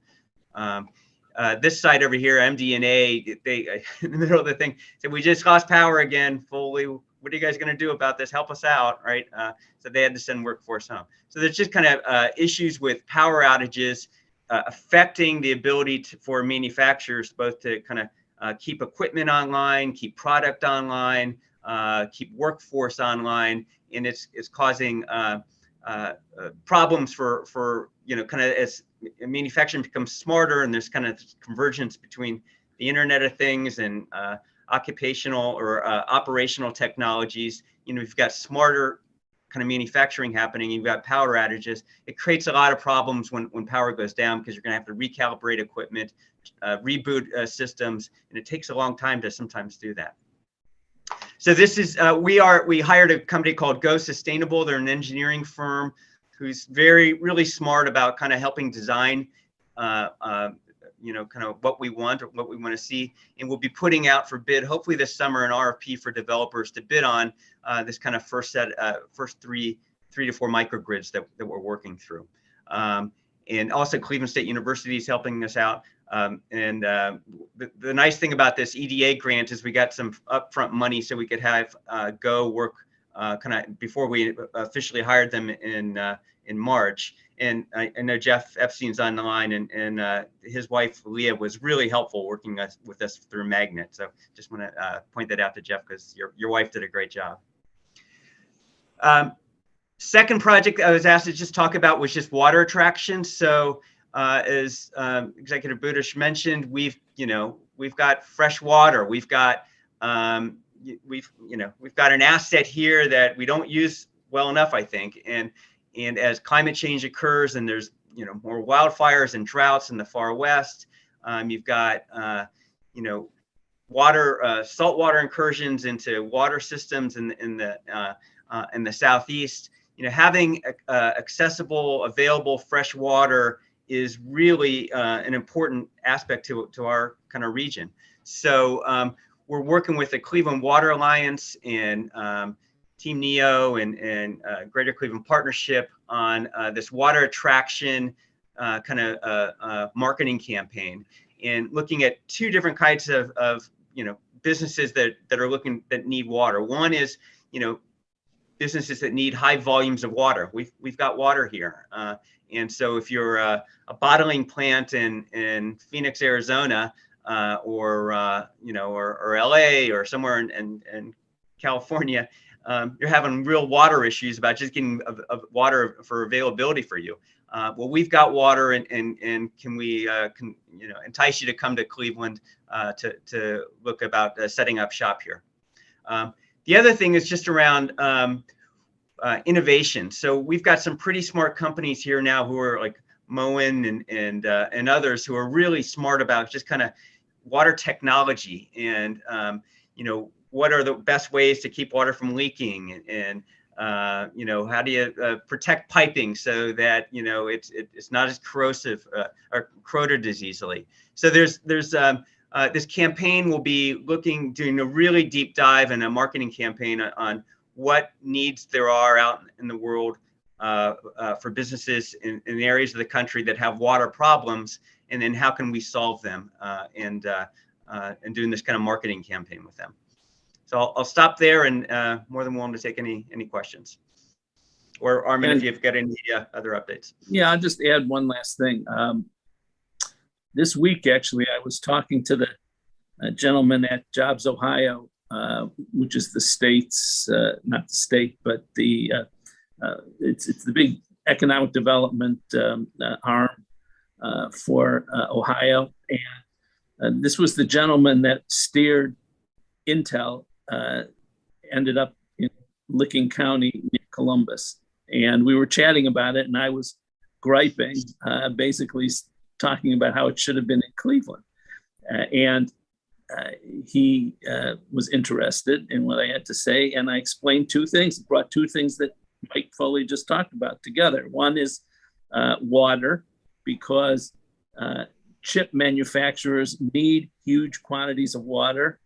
This site over here, MD&A, they in the middle of the thing said, we just lost power again fully. What are you guys going to do about this? Help us out, right? So they had to send workforce home. So there's just kind of issues with power outages affecting the ability for manufacturers both to kind of keep equipment online, keep product online, keep workforce online, and it's causing problems for kind of as manufacturing becomes smarter, and there's kind of convergence between the Internet of Things and occupational or operational technologies. You've got smarter kind of manufacturing happening. You've got power outages. It creates a lot of problems when power goes down, because you're going to have to recalibrate equipment, reboot systems, and it takes a long time to sometimes do that. So this is we hired a company called Go Sustainable. They're an engineering firm. who's really smart about kind of helping design, kind of what we want or what we want to see. And we'll be putting out for bid, hopefully this summer, an RFP for developers to bid on this kind of first three to four microgrids that we're working through. And also Cleveland State University is helping us out. The nice thing about this EDA grant is we got some upfront money so we could have Go work kind of before we officially hired them in March. And I know Jeff Epstein's on the line, and his wife Leah was really helpful working with us through Magnet. So just want to point that out to Jeff, because your wife did a great job. Second project I was asked to just talk about was just water attraction. So as Executive Budish mentioned, we've got fresh water. We've got an asset here that we don't use well enough, I think. And as climate change occurs and there's more wildfires and droughts in the far west, you've got saltwater incursions into water systems in the southeast. Having accessible, available fresh water is really an important aspect to our kind of region. So we're working with the Cleveland Water Alliance and Team NEO and Greater Cleveland Partnership on this water attraction kind of marketing campaign, and looking at two different kinds of businesses that need water. One is businesses that need high volumes of water. We've got water here, and so if you're a bottling plant in Phoenix, Arizona, or LA or somewhere in California, you're having real water issues about just getting water for availability for you. Well, we've got water, and can we entice you to come to Cleveland to look about setting up shop here. The other thing is just around innovation. So we've got some pretty smart companies here now who are like Moen and others who are really smart about just kind of water technology and what are the best ways to keep water from leaking, and how do you protect piping so that it's not as corrosive or corroded as easily. So there's this campaign will be doing a really deep dive and a marketing campaign on what needs there are out in the world for businesses in areas of the country that have water problems, and then how can we solve them, and doing this kind of marketing campaign with them. So I'll stop there, and more than willing to take any questions. Or Armin, if you've got any other updates. Yeah, I'll just add one last thing. This week, actually, I was talking to the gentleman at Jobs Ohio, which is the state's, not the state, but it's the big economic development arm for Ohio. And this was the gentleman that steered Intel, ended up in Licking County near Columbus. And we were chatting about it, and I was griping, basically talking about how it should have been in Cleveland. He was interested in what I had to say, and I explained two things, brought two things that Mike Foley just talked about together. One is water, because chip manufacturers need huge quantities of water.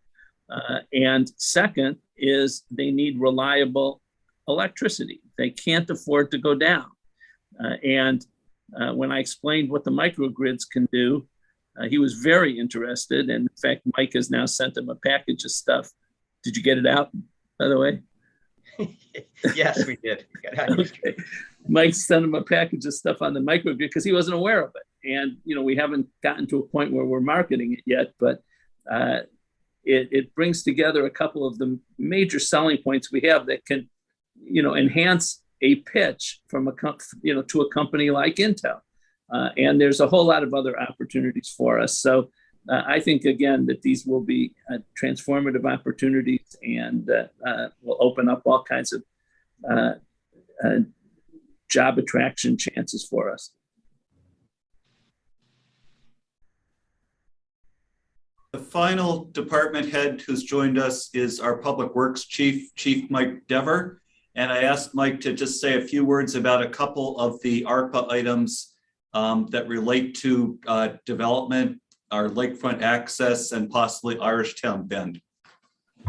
And second is they need reliable electricity. They can't afford to go down. When I explained what the microgrids can do, he was very interested. And in fact, Mike has now sent him a package of stuff. Did you get it out, by the way? Yes, we did. Okay. Mike sent him a package of stuff on the microgrid because he wasn't aware of it. And, we haven't gotten to a point where we're marketing it yet, but it brings together a couple of the major selling points we have that can, enhance a pitch from to a company like Intel. And there's a whole lot of other opportunities for us. So I think, again, that these will be transformative opportunities, and will open up all kinds of job attraction chances for us. The final department head who's joined us is our Public Works Chief, Chief Mike Dever. And I asked Mike to just say a few words about a couple of the ARPA items that relate to development, our lakefront access, and possibly Irishtown Bend.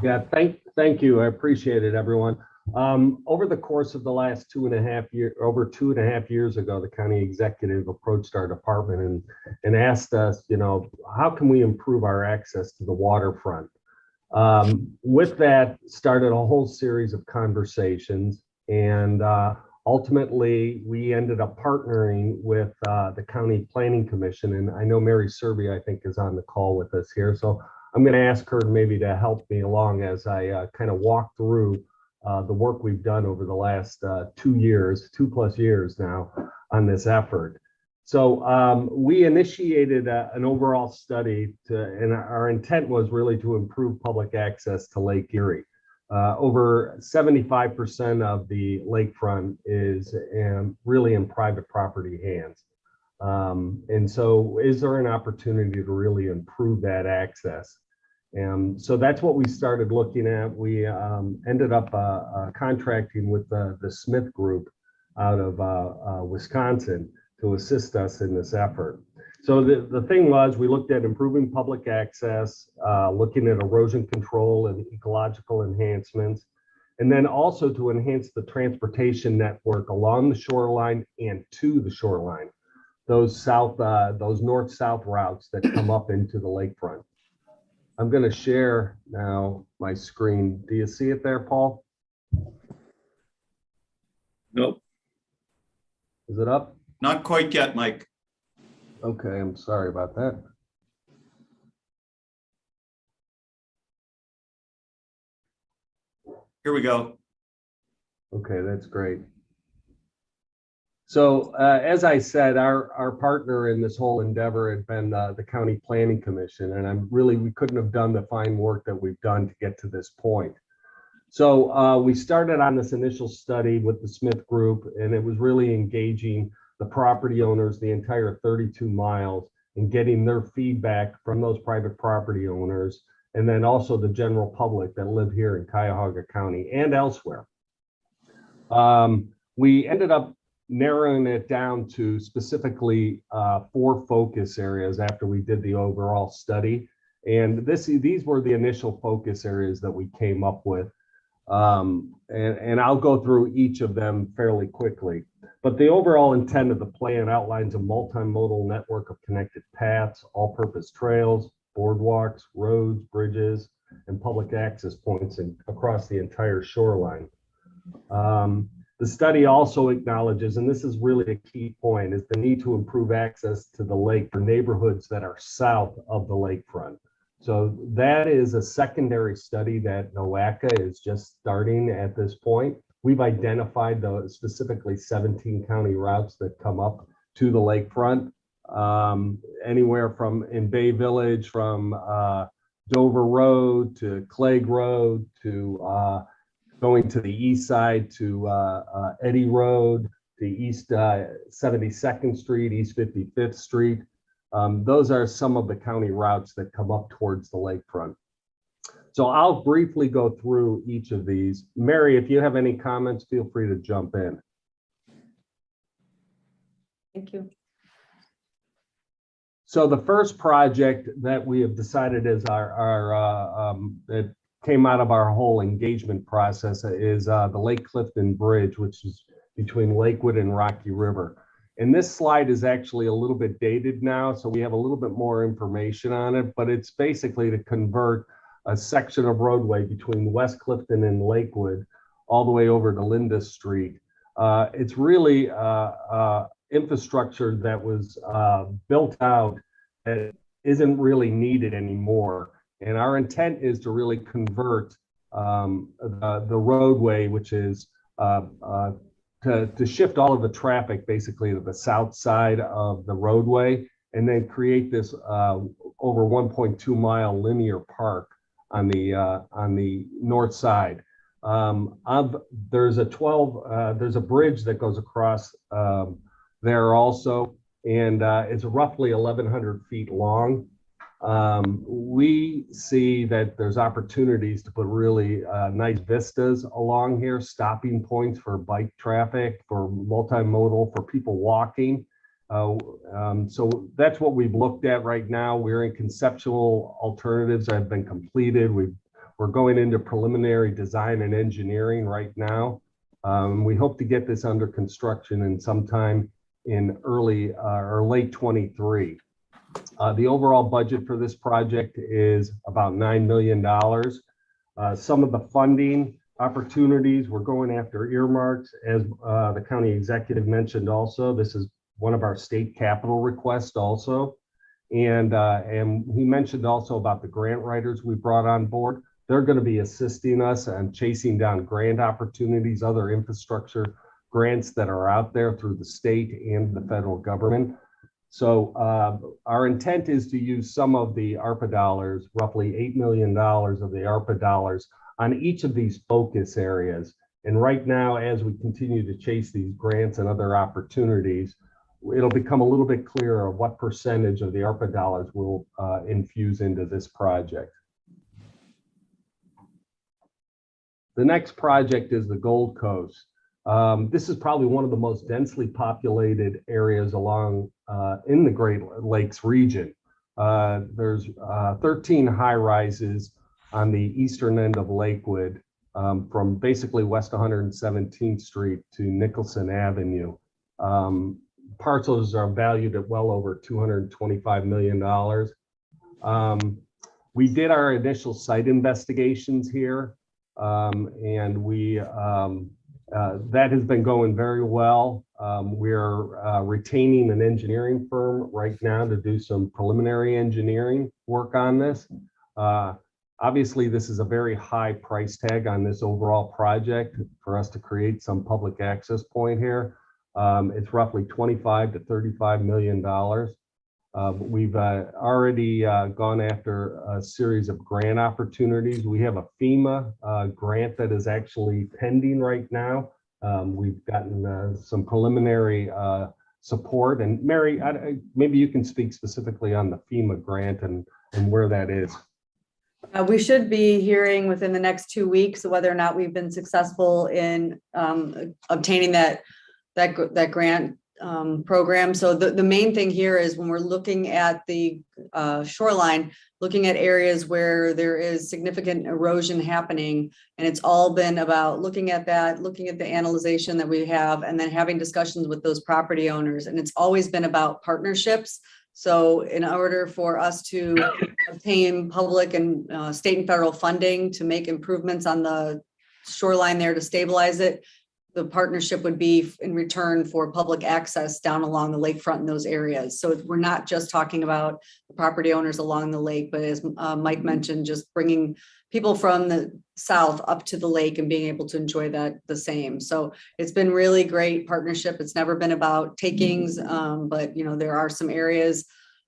Yeah, thank you. I appreciate it, everyone. Over the course of the last 2.5 years, over 2.5 years ago, the county executive approached our department and asked us, how can we improve our access to the waterfront? With that, started a whole series of conversations, and ultimately we ended up partnering with the County Planning Commission. And I know Mary Serby, I think, is on the call with us here. So I'm going to ask her maybe to help me along as I kind of walk through the work we've done over the last 2 years, 2+ years now on this effort. So we initiated an overall study and our intent was really to improve public access to Lake Erie. Over 75% of the lakefront is really in private property hands. And so is there an opportunity to really improve that access? So that's what we started looking at. We ended up contracting with the Smith Group out of Wisconsin to assist us in this effort. So the thing was, we looked at improving public access, looking at erosion control and ecological enhancements, and then also to enhance the transportation network along the shoreline and to the shoreline, those north-south routes that come up into the lakefront. I'm going to share now my screen. Do you see it there, Paul? Nope. Is it up? Not quite yet, Mike. Okay, I'm sorry about that. Here we go. Okay, that's great. So as I said, our partner in this whole endeavor had been the County Planning Commission, and we couldn't have done the fine work that we've done to get to this point. So we started on this initial study with the Smith Group, and it was really engaging the property owners, the entire 32 miles, and getting their feedback from those private property owners, and then also the general public that live here in Cuyahoga County and elsewhere. We ended up narrowing it down to specifically 4 focus areas after we did the overall study. And these were the initial focus areas that we came up with. And I'll go through each of them fairly quickly. But the overall intent of the plan outlines a multimodal network of connected paths, all-purpose trails, boardwalks, roads, bridges, and public access points across the entire shoreline. The study also acknowledges, and this is really a key point, is the need to improve access to the lake for neighborhoods that are south of the lakefront. So that is a secondary study that NOACA is just starting at this point. We've identified specifically 17 county routes that come up to the lakefront, anywhere from in Bay Village, from Dover Road to Clegg Road to going to the east side to Eddy Road, to East 72nd Street, East 55th Street. Those are some of the county routes that come up towards the lakefront. So I'll briefly go through each of these. Mary, if you have any comments, feel free to jump in. Thank you. So the first project that we have decided is that came out of our whole engagement process is the Lake Clifton Bridge, which is between Lakewood and Rocky River. And this slide is actually a little bit dated now, so we have a little bit more information on it, but it's basically to convert a section of roadway between West Clifton and Lakewood all the way over to Linda Street. It's really infrastructure that was built out that isn't really needed anymore. And our intent is to really convert the roadway, which is to shift all of the traffic basically to the south side of the roadway, and then create this over 1.2 mile linear park on the north side. There's a bridge that goes across there also, and it's roughly 1,100 feet long. We see that there's opportunities to put really nice vistas along here, stopping points for bike traffic, for multimodal, for people walking. So that's what we've looked at right now. We're in conceptual alternatives that have been completed. We're going into preliminary design and engineering right now. We hope to get this under construction in sometime in early or late 23. The overall budget for this project is about $9 million. Some of the funding opportunities, we're going after earmarks, as the county executive mentioned also. This is one of our state capital requests also. And he mentioned also about the grant writers we brought on board. They're going to be assisting us and chasing down grant opportunities, other infrastructure grants that are out there through the state and the federal government. So our intent is to use some of the ARPA dollars, roughly $8 million of the ARPA dollars, on each of these focus areas. And right now, as we continue to chase these grants and other opportunities, it'll become a little bit clearer of what percentage of the ARPA dollars will infuse into this project. The next project is the Gold Coast. This is probably one of the most densely populated areas along in the Great Lakes region. There's 13 high rises on the eastern end of Lakewood, from basically West 117th Street to Nicholson Avenue. Parcels are valued at well over $225 million. We did our initial site investigations here, and that has been going very well. We're retaining an engineering firm right now to do some preliminary engineering work on this. Obviously, this is a very high price tag on this overall project for us to create some public access point here. It's roughly $25 to $35 million. We've already gone after a series of grant opportunities. We have a FEMA grant that is actually pending right now. We've gotten some preliminary support. And Mary, maybe you can speak specifically on the FEMA grant and where that is. We should be hearing within the next 2 weeks whether or not we've been successful in obtaining that grant program. So the main thing here is when we're looking at the shoreline, looking at areas where there is significant erosion happening, and it's all been about looking at that, looking at the analyzation that we have, and then having discussions with those property owners. And it's always been about partnerships. So in order for us to obtain public and state and federal funding to make improvements on the shoreline there to stabilize it, the partnership would be in return for public access down along the lakefront in those areas. So we're not just talking about the property owners along the lake, but as Mike mentioned, just bringing people from the south up to the lake and being able to enjoy that the same. So it's been really great partnership. It's never been about takings, but there are some areas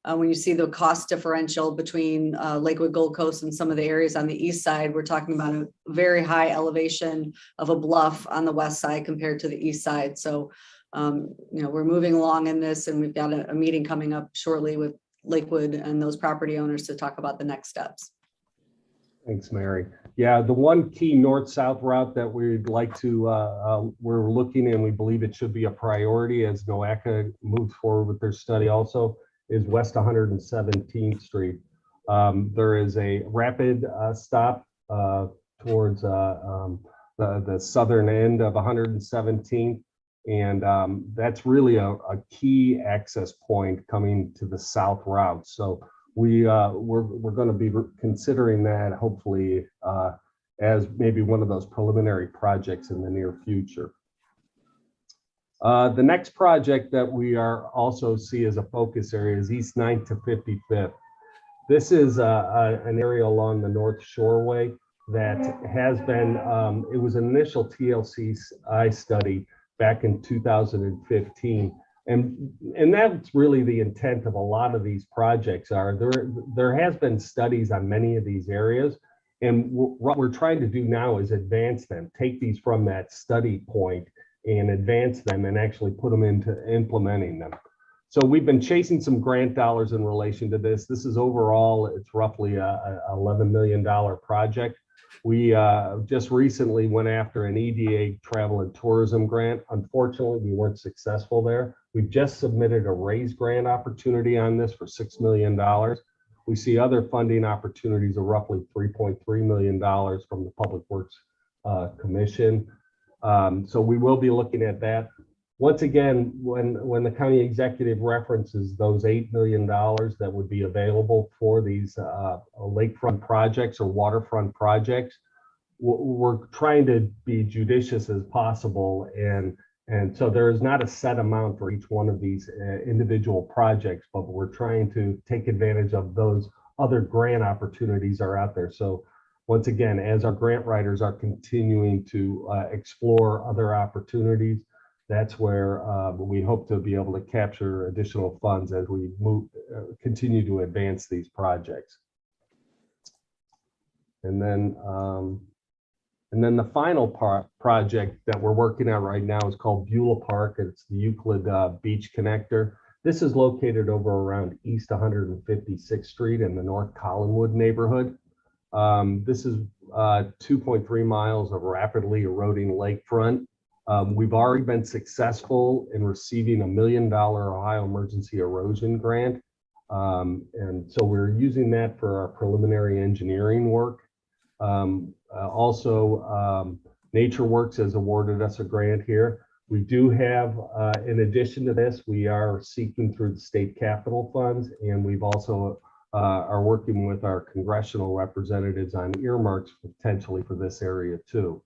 when you see the cost differential between Lakewood, Gold Coast, and some of the areas on the east side. We're talking about a very high elevation of a bluff on the west side compared to the east side. So, we're moving along in this, and we've got a meeting coming up shortly with Lakewood and those property owners to talk about the next steps. Thanks, Mary. Yeah, the one key north-south route that we'd like to, we're looking, and we believe it should be a priority as NOACA moves forward with their study also, is West 117th Street. There is a rapid stop towards the southern end of 117th, and that's really a key access point coming to the south route. So we're going to be considering that hopefully as maybe one of those preliminary projects in the near future. The next project that we are also see as a focus area is East 9th to 55th. This is an area along the North Shoreway that has been, it was an initial TLCI study back in 2015. And that's really the intent of a lot of these projects are. There has been studies on many of these areas. And what we're trying to do now is advance them, take these from that study point and advance them and actually put them into implementing them. So we've been chasing some grant dollars in relation to this. This is overall, it's roughly a $11 million project. We just recently went after an EDA travel and tourism grant. Unfortunately, we weren't successful there. We've just submitted a raise grant opportunity on this for $6 million. We see other funding opportunities of roughly $3.3 million from the Public Works Commission. So we will be looking at that. Once again, when the county executive references those $8 million that would be available for these lakefront projects or waterfront projects, we're trying to be judicious as possible. And so there is not a set amount for each one of these individual projects, but we're trying to take advantage of those other grant opportunities are out there. So once again, as our grant writers are continuing to explore other opportunities, that's where we hope to be able to capture additional funds as we continue to advance these projects. And then the final project that we're working on right now is called Beulah Park. It's the Euclid Beach Connector. This is located over around East 156th Street in the North Collinwood neighborhood. This is 2.3 miles of rapidly eroding lakefront. We've already been successful in receiving $1 million Ohio Emergency Erosion Grant. And so we're using that for our preliminary engineering work. Also, NatureWorks has awarded us a grant here. We do have, in addition to this, we are seeking through the state capital funds, and we've also are working with our congressional representatives on earmarks potentially for this area too.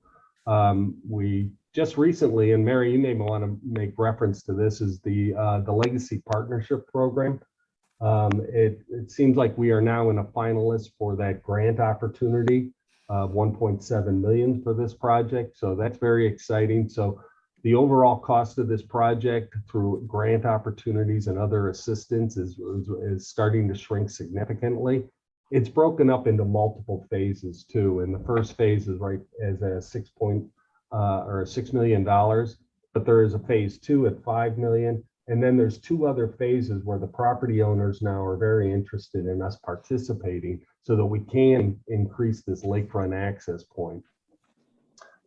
We just recently, and Mary, you may want to make reference to this, is the Legacy Partnership Program. It seems like we are now in a finalist for that grant opportunity of 1.7 million for this project. So that's very exciting. So the overall cost of this project through grant opportunities and other assistance is starting to shrink significantly. It's broken up into multiple phases too. And the first phase is right as a $6 million, but there is a phase 2 at 5 million. And then there's 2 other phases where the property owners now are very interested in us participating so that we can increase this lakefront access point.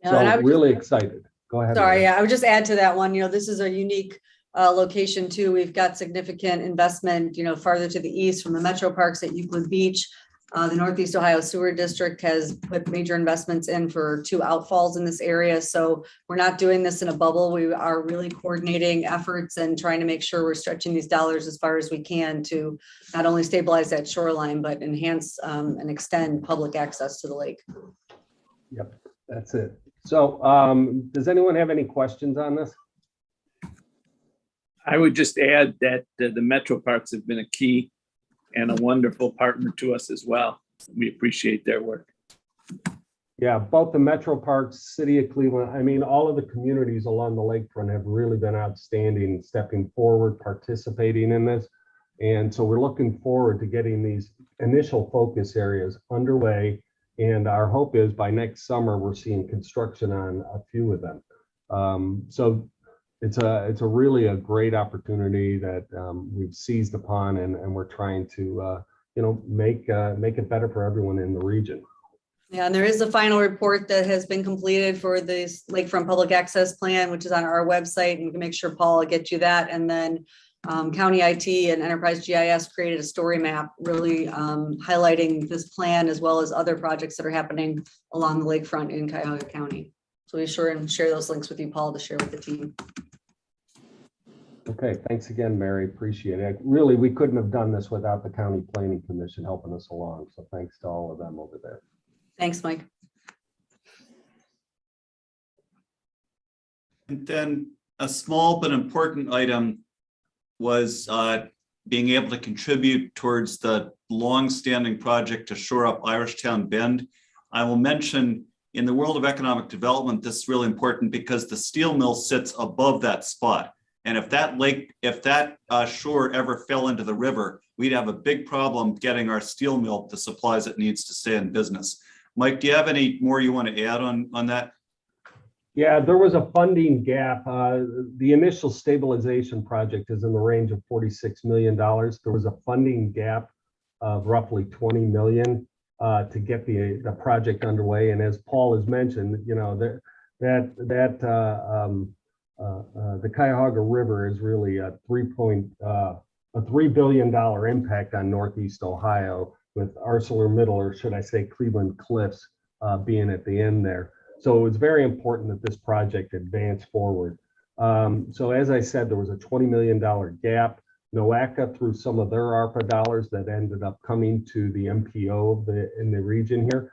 So I'm really excited. Go ahead. Sorry, yeah, I would just add to that one, this is a unique location too. We've got significant investment, farther to the east from the metro parks at Euclid Beach. The Northeast Ohio Sewer District has put major investments in for 2 outfalls in this area. So we're not doing this in a bubble. We are really coordinating efforts and trying to make sure we're stretching these dollars as far as we can to not only stabilize that shoreline, but enhance and extend public access to the lake. Yep, that's it. So does anyone have any questions on this? I would just add that the Metro Parks have been a key and a wonderful partner to us as well. We appreciate their work. Yeah, both the Metro Parks, City of Cleveland, I mean, all of the communities along the lakefront have really been outstanding, stepping forward, participating in this. And so we're looking forward to getting these initial focus areas underway. And our hope is by next summer, we're seeing construction on a few of them. So it's a really a great opportunity that we've seized upon, and we're trying to make it better for everyone in the region. Yeah, and there is a final report that has been completed for this Lakefront Public Access Plan, which is on our website, and we can make sure Paul will get you that. And then County IT and Enterprise GIS created a story map really highlighting this plan as well as other projects that are happening along the lakefront in Cuyahoga County. So be sure and share those links with you, Paul, to share with the team. Okay, thanks again, Mary. Appreciate it. Really, we couldn't have done this without the County Planning Commission helping us along. So thanks to all of them over there. Thanks, Mike. And then a small but important item was being able to contribute towards the long-standing project to shore up Irishtown Bend. I will mention in the world of economic development, this is really important because the steel mill sits above that spot. And if that shore ever fell into the river, we'd have a big problem getting our steel mill the supplies it needs to stay in business. Mike, do you have any more you want to add on that? Yeah, there was a funding gap. The initial stabilization project is in the range of $46 million. There was a funding gap of roughly 20 million to get the project underway. And as Paul has mentioned, you know, the Cuyahoga River is really a $3 billion impact on Northeast Ohio, with ArcelorMittal, or should I say Cleveland Cliffs, being at the end there. So it was very important that this project advance forward. So as I said, there was a $20 million gap. NOACA, through some of their ARPA dollars that ended up coming to the MPO in the region here,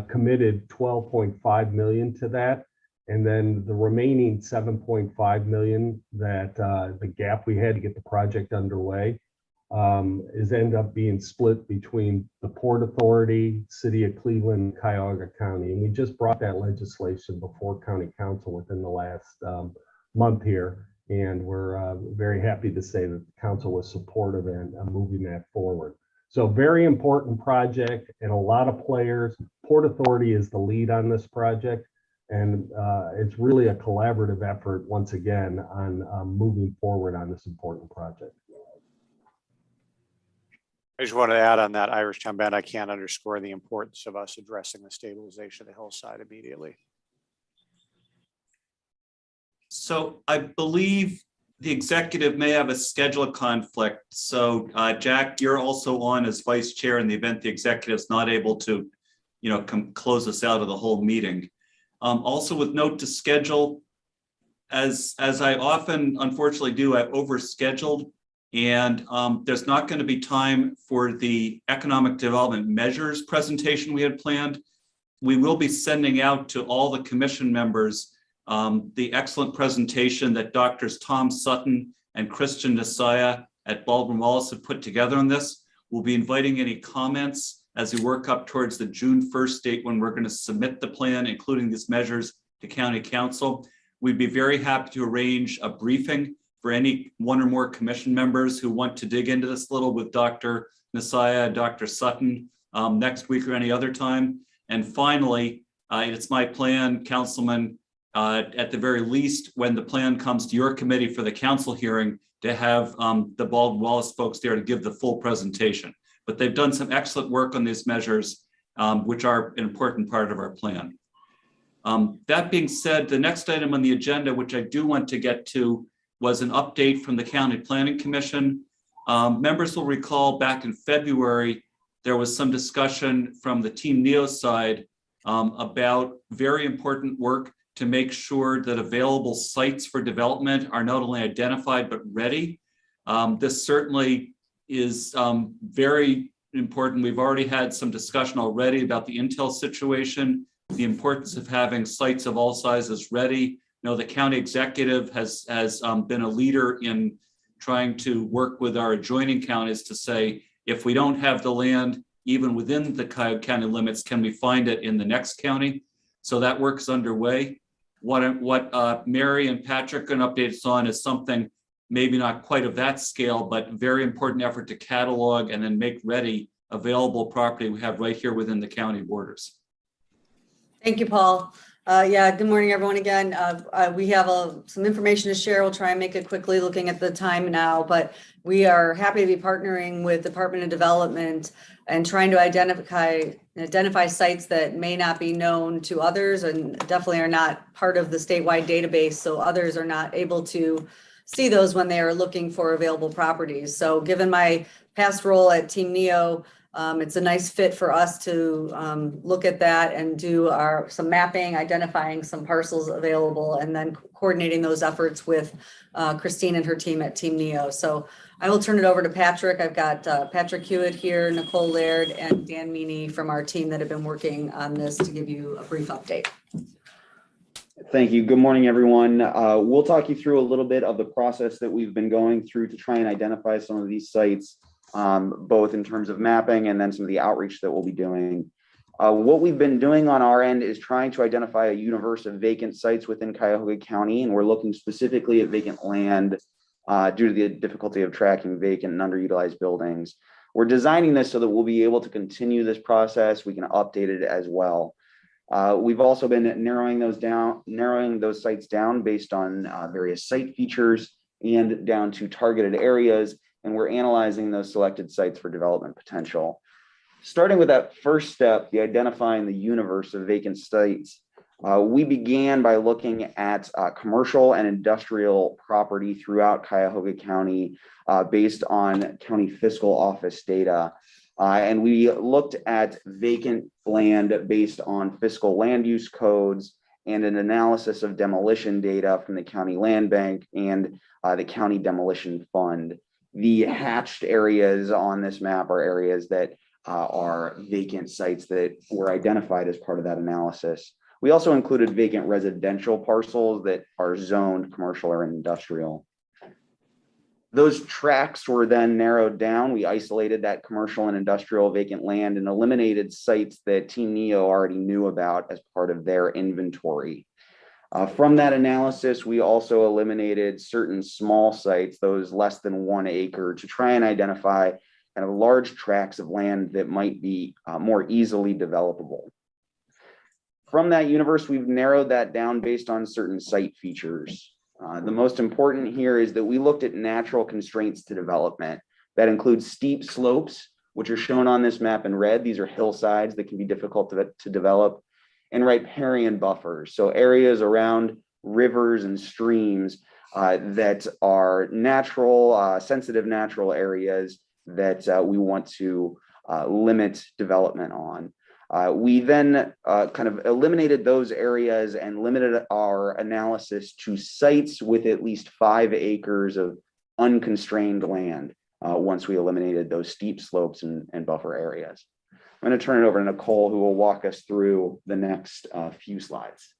committed 12.5 million to that. And then the remaining 7.5 million that the gap we had to get the project underway is end up being split between the Port Authority, City of Cleveland, and Cuyahoga County. And we just brought that legislation before County Council within the last month here. And we're very happy to say that the council was supportive and moving that forward. So very important project and a lot of players. Port Authority is the lead on this project. And it's really a collaborative effort, once again, on moving forward on this important project. I just want to add on that, Irish Town Band, I can't underscore the importance of us addressing the stabilization of the hillside immediately. So I believe the executive may have a schedule conflict. So Jack, you're also on as vice chair in the event the executive is not able to, you know, close us out of the whole meeting. Also with note to schedule, as I often unfortunately do, I've overscheduled, and there's not going to be time for the economic development measures presentation we had planned. We will be sending out to all the commission members the excellent presentation that Drs. Tom Sutton and Christian Nesaya at Baldwin Wallace have put together on this. We'll be inviting any comments as we work up towards the June 1st date when we're going to submit the plan, including these measures, to County Council. We'd be very happy to arrange a briefing for any one or more commission members who want to dig into this a little with Dr. Nesaya, Dr. Sutton next week or any other time. And finally, it's my plan, Councilman, at the very least, when the plan comes to your committee for the council hearing, to have the Baldwin Wallace folks there to give the full presentation. But they've done some excellent work on these measures, which are an important part of our plan. That being said, the next item on the agenda, which I do want to get to, was an update from the County Planning Commission. Members will recall back in February, there was some discussion from the Team Neo side about very important work to make sure that available sites for development are not only identified, but ready. This certainly is very important. We've already had some discussion already about the Intel situation, the importance of having sites of all sizes ready. You know, the county executive has been a leader in trying to work with our adjoining counties to say, if we don't have the land, even within the Cuyahoga County limits, can we find it in the next county? So that work's underway. What Mary and Patrick can update us on is something maybe not quite of that scale, but very important effort to catalog and then make ready available property we have right here within the county borders. Thank you, Paul. Yeah, good morning, everyone. Again, we have some information to share. We'll try and make it quickly looking at the time now, but we are happy to be partnering with Department of Development and trying to identify sites that may not be known to others and definitely are not part of the statewide database, so others are not able to see those when they are looking for available properties. So given my past role at Team Neo, it's a nice fit for us to look at that and do some mapping, identifying some parcels available, and then coordinating those efforts with Christine and her team at Team Neo. So I will turn it over to Patrick. I've got Patrick Hewitt here, Nicole Laird, and Dan Meany from our team that have been working on this to give you a brief update. Thank you. Good morning, everyone. We'll talk you through a little bit of the process that we've been going through to try and identify some of these sites, both in terms of mapping and then some of the outreach that we'll be doing. What we've been doing on our end is trying to identify a universe of vacant sites within Cuyahoga County, and we're looking specifically at vacant land due to the difficulty of tracking vacant and underutilized buildings. We're designing this so that we'll be able to continue this process. We can update it as well. We've also been narrowing those sites down based on various site features and down to targeted areas, and we're analyzing those selected sites for development potential. Starting with that first step, the identifying the universe of vacant sites, we began by looking at commercial and industrial property throughout Cuyahoga County based on county fiscal office data. And we looked at vacant land based on fiscal land use codes and an analysis of demolition data from the county land bank and the county demolition fund. The hatched areas on this map are areas that are vacant sites that were identified as part of that analysis. We also included vacant residential parcels that are zoned commercial or industrial. Those tracts were then narrowed down. We isolated that commercial and industrial vacant land and eliminated sites that Team NEO already knew about as part of their inventory. From that analysis, we also eliminated certain small sites, those less than 1 acre, to try and identify kind of large tracts of land that might be more easily developable. From that universe, we've narrowed that down based on certain site features. The most important here is that we looked at natural constraints to development. That includes steep slopes, which are shown on this map in red. These are hillsides that can be difficult to develop, and riparian buffers, so areas around rivers and streams that are natural, sensitive natural areas that we want to limit development on. We then kind of eliminated those areas and limited our analysis to sites with at least 5 acres of unconstrained land once we eliminated those steep slopes and buffer areas. I'm going to turn it over to Nicole, who will walk us through the next few slides.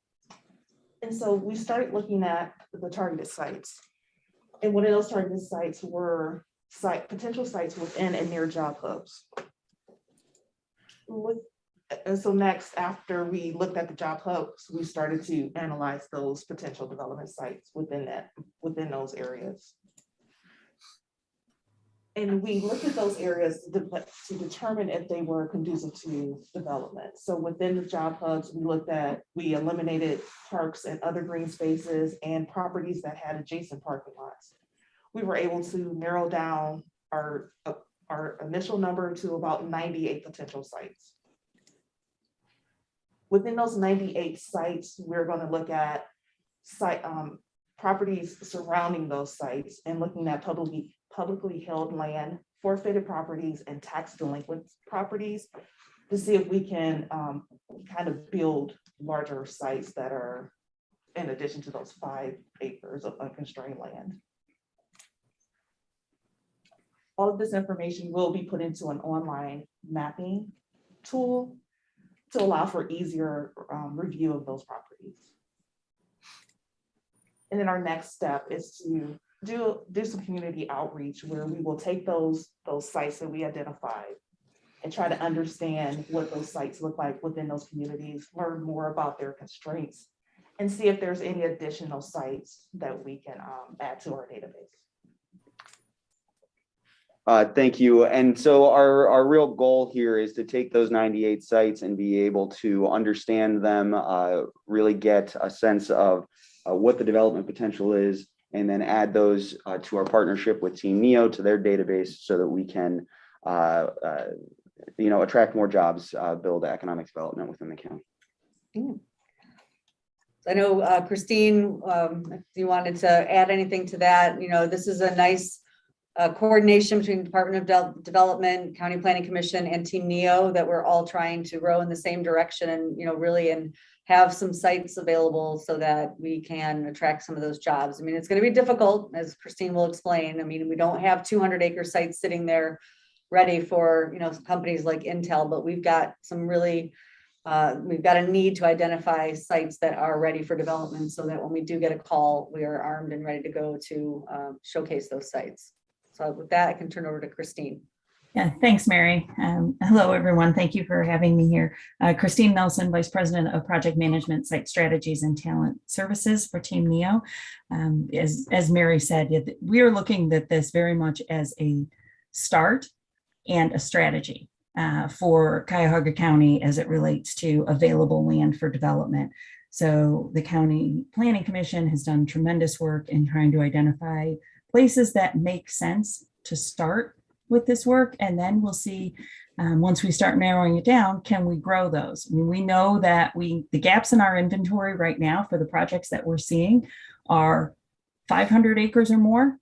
And so we started looking at the targeted sites. And one of those targeted sites were potential sites within and near job hubs. And so next, after we looked at the job hubs, we started to analyze those potential development sites within those areas. And we looked at those areas to determine if they were conducive to development. So within the job hubs, we eliminated parks and other green spaces and properties that had adjacent parking lots. We were able to narrow down our initial number to about 98 potential sites. Within those 98 sites, we're going to look at properties surrounding those sites and looking at publicly held land, forfeited properties, and tax delinquent properties to see if we can kind of build larger sites that are in addition to those 5 acres of unconstrained land. All of this information will be put into an online mapping tool to allow for easier review of those properties. And then our next step is to do some community outreach where we will take those sites that we identified and try to understand what those sites look like within those communities, learn more about their constraints, and see if there's any additional sites that we can add to our database. Thank you. And so our real goal here is to take those 98 sites and be able to understand them, really get a sense of what the development potential is, and then add those to our partnership with Team NEO to their database so that we can attract more jobs, build economic development within the county. I know, Christine, if you wanted to add anything to that, this is a nice coordination between the Department of Development, County Planning Commission, and Team NEO that we're all trying to row in the same direction and, really, and have some sites available so that we can attract some of those jobs. I mean, it's going to be difficult, as Christine will explain. I mean, we don't have 200-acre sites sitting there ready for, companies like Intel, but we've got some really, we've got a need to identify sites that are ready for development so that when we do get a call, we are armed and ready to go to showcase those sites. So with that, I can turn over to Christine. Yeah, thanks, Mary. Hello, everyone. Thank you for having me here. Christine Nelson, Vice President of Project Management, Site Strategies, and Talent Services for Team NEO. As Mary said, we are looking at this very much as a start and a strategy. for Cuyahoga County as it relates to available land for development. So the County Planning Commission has done tremendous work in trying to identify places that make sense to start with this work. And then we'll see, once we start narrowing it down, can we grow those? I mean, we know that the gaps in our inventory right now for the projects that we're seeing are 500 acres or more,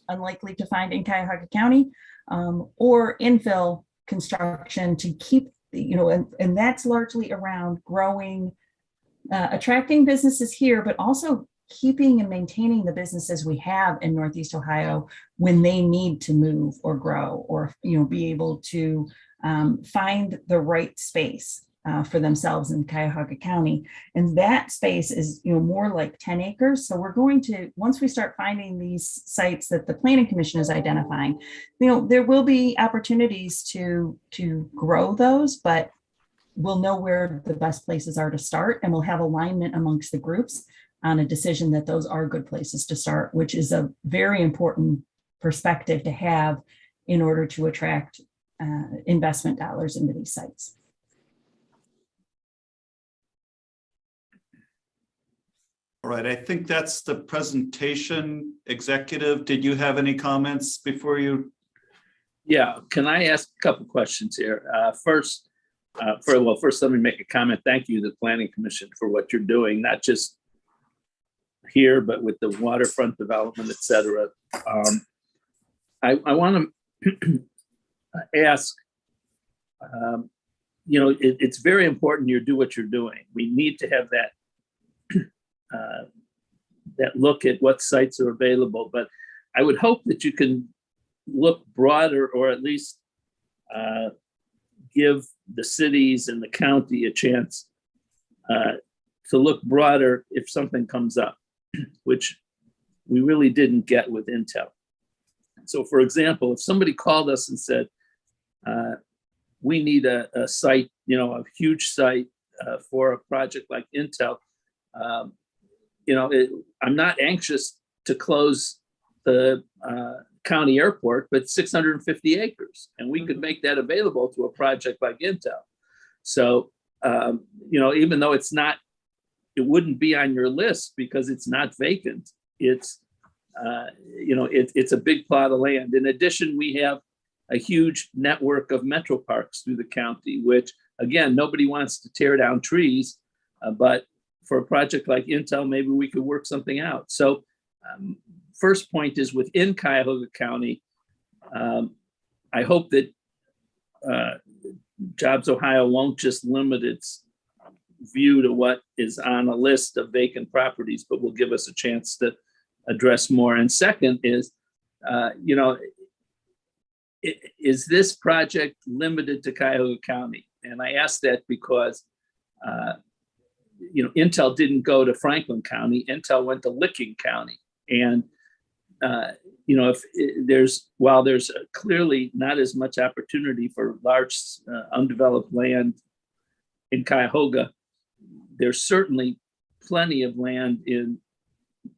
unlikely to find in Cuyahoga County, or infill construction to keep, and that's largely around growing, attracting businesses here, but also keeping and maintaining the businesses we have in Northeast Ohio when they need to move or grow or be able to find the right space for themselves in Cuyahoga County. And that space is more like 10 acres. So we're going to, once we start finding these sites that the Planning Commission is identifying, there will be opportunities to grow those, but we'll know where the best places are to start, and we'll have alignment amongst the groups on a decision that those are good places to start, which is a very important perspective to have in order to attract investment dollars into these sites. All right, I think that's the presentation. Executive, did you have any comments before you? Yeah, can I ask a couple questions here? First, let me make a comment. Thank you to the Planning Commission for what you're doing, not just here, but with the waterfront development, et cetera. I want to ask, it's very important you do what you're doing. We need to have that look at what sites are available, but I would hope that you can look broader, or at least give the cities and the county a chance to look broader if something comes up, which we really didn't get with Intel. So for example, if somebody called us and said, we need a site, a huge site for a project like Intel, I'm not anxious to close the county airport, but 650 acres, and we could make that available to a project like Intel. So, even though it wouldn't be on your list because it's not vacant, it's a big plot of land. In addition, we have a huge network of metro parks through the county, which again, nobody wants to tear down trees, but for a project like Intel, maybe we could work something out. So first point is within Cuyahoga County, I hope that Jobs Ohio won't just limit its view to what is on a list of vacant properties, but will give us a chance to address more. And second is, is this project limited to Cuyahoga County? And I ask that because Intel didn't go to Franklin County. Intel went to Licking County. And, while there's clearly not as much opportunity for large undeveloped land in Cuyahoga, there's certainly plenty of land in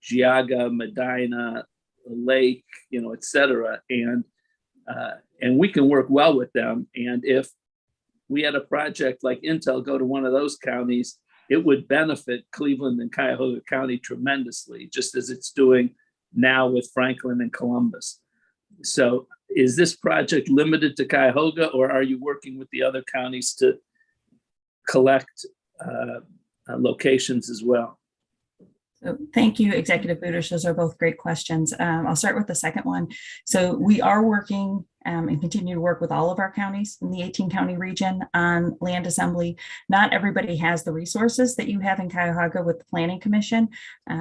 Geauga, Medina, Lake, et cetera. And we can work well with them. And if we had a project like Intel go to one of those counties, it would benefit Cleveland and Cuyahoga County tremendously, just as it's doing now with Franklin and Columbus. So is this project limited to Cuyahoga, or are you working with the other counties to collect locations as well? So thank you, Executive Budish. Those are both great questions. I'll start with the second one. So we are working and continue to work with all of our counties in the 18-county region on land assembly. Not everybody has the resources that you have in Cuyahoga with the Planning Commission,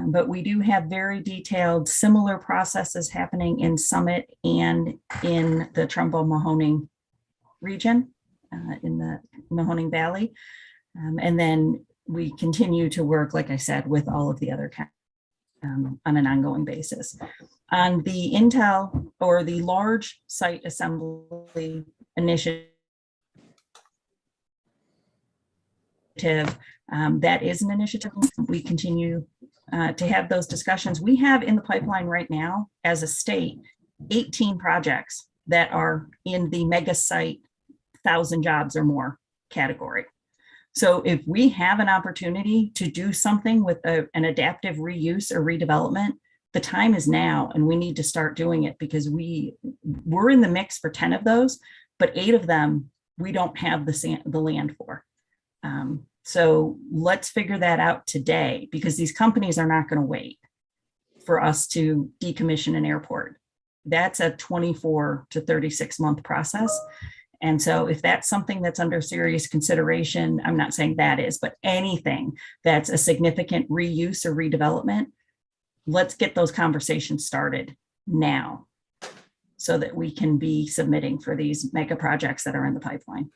but we do have very detailed similar processes happening in Summit and in the Trumbull-Mahoning region, in the Mahoning Valley. And then we continue to work, like I said, with all of the other counties on an ongoing basis. On the Intel or the large site assembly initiative, that is an initiative. We continue to have those discussions. We have in the pipeline right now, as a state, 18 projects that are in the mega site 1,000 jobs or more category. So if we have an opportunity to do something with an adaptive reuse or redevelopment, the time is now, and we need to start doing it because we're in the mix for 10 of those, but 8 of them we don't have the land for. So let's figure that out today, because these companies are not going to wait for us to decommission an airport. That's a 24 to 36 month process. And so if that's something that's under serious consideration, I'm not saying that is, but anything that's a significant reuse or redevelopment, let's get those conversations started now so that we can be submitting for these mega projects that are in the pipeline.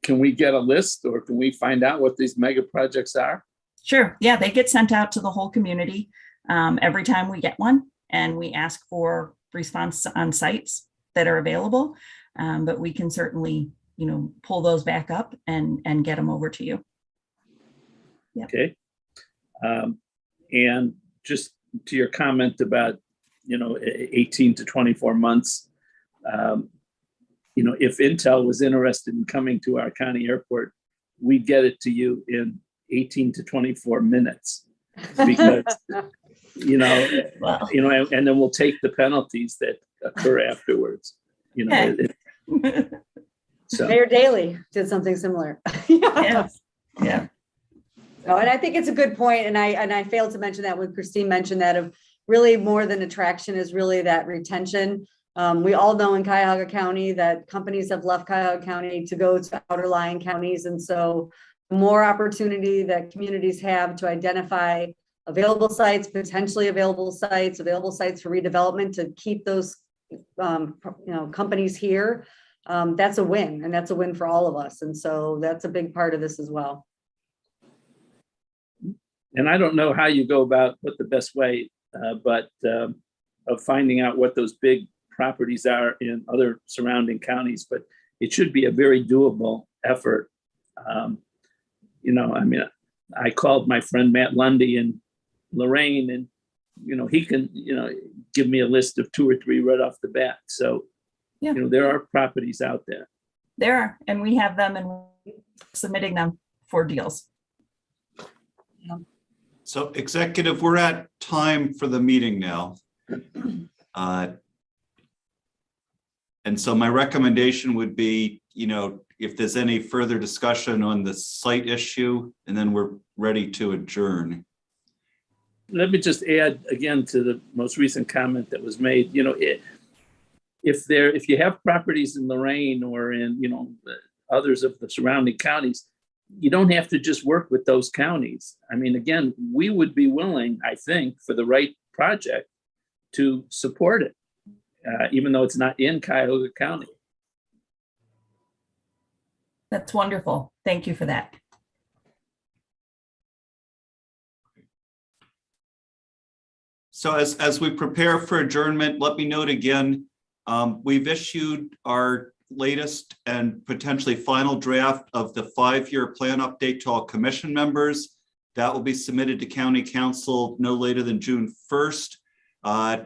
Can we get a list, or can we find out what these mega projects are? Sure. Yeah, they get sent out to the whole community every time we get one, and we ask for response on sites that are available. But we can certainly, pull those back up and get them over to you. Yep. Okay. And just to your comment about, 18 to 24 months, if Intel was interested in coming to our county airport, we'd get it to you in 18 to 24 minutes because, and then we'll take the penalties that occur afterwards, So. Mayor Daley did something similar. Yes. Yeah. No, and I think it's a good point, and I failed to mention that when Christine mentioned that of really more than attraction is really that retention. We all know in Cuyahoga County that companies have left Cuyahoga County to go to outer-lying counties, and so the more opportunity that communities have to identify available sites, potentially available sites for redevelopment to keep those companies here, that's a win, and that's a win for all of us, and so that's a big part of this as well. And I don't know how you go about what the best way, but of finding out what those big properties are in other surrounding counties, but it should be a very doable effort. I called my friend Matt Lundy in Lorraine, and he can give me a list of 2 or 3 right off the bat. So yeah. There are properties out there. There are, and we have them and we're submitting them for deals. Yeah. So executive, we're at time for the meeting now. And so my recommendation would be, if there's any further discussion on the site issue, and then we're ready to adjourn. Let me just add again to the most recent comment that was made. If you have properties in Lorraine or in others of the surrounding counties, you don't have to just work with those counties. Again, we would be willing, I think, for the right project to support it, even though it's not in Cuyahoga County. That's wonderful. Thank you for that. So as we prepare for adjournment, let me note again, we've issued our latest and potentially final draft of the 5-year plan update to all commission members. That will be submitted to County Council no later than June 1st.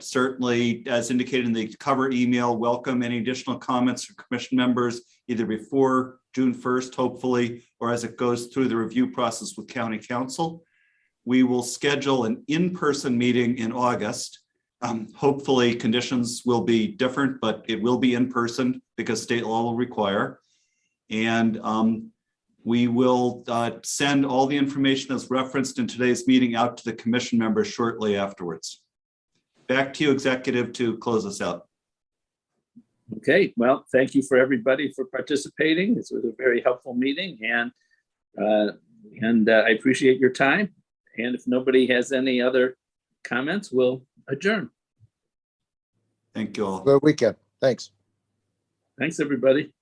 Certainly, as indicated in the cover email, welcome any additional comments from commission members either before June 1st, hopefully, or as it goes through the review process with County Council. We will schedule an in-person meeting in August. Hopefully conditions will be different, but it will be in person because state law will require. And we will send all the information as referenced in today's meeting out to the commission members shortly afterwards. Back to you, executive, to close us out. Okay, well, thank you for everybody for participating. This was a very helpful meeting, and I appreciate your time. And if nobody has any other comments, we'll adjourn. Thank you all. Good weekend. Thanks. Thanks, everybody.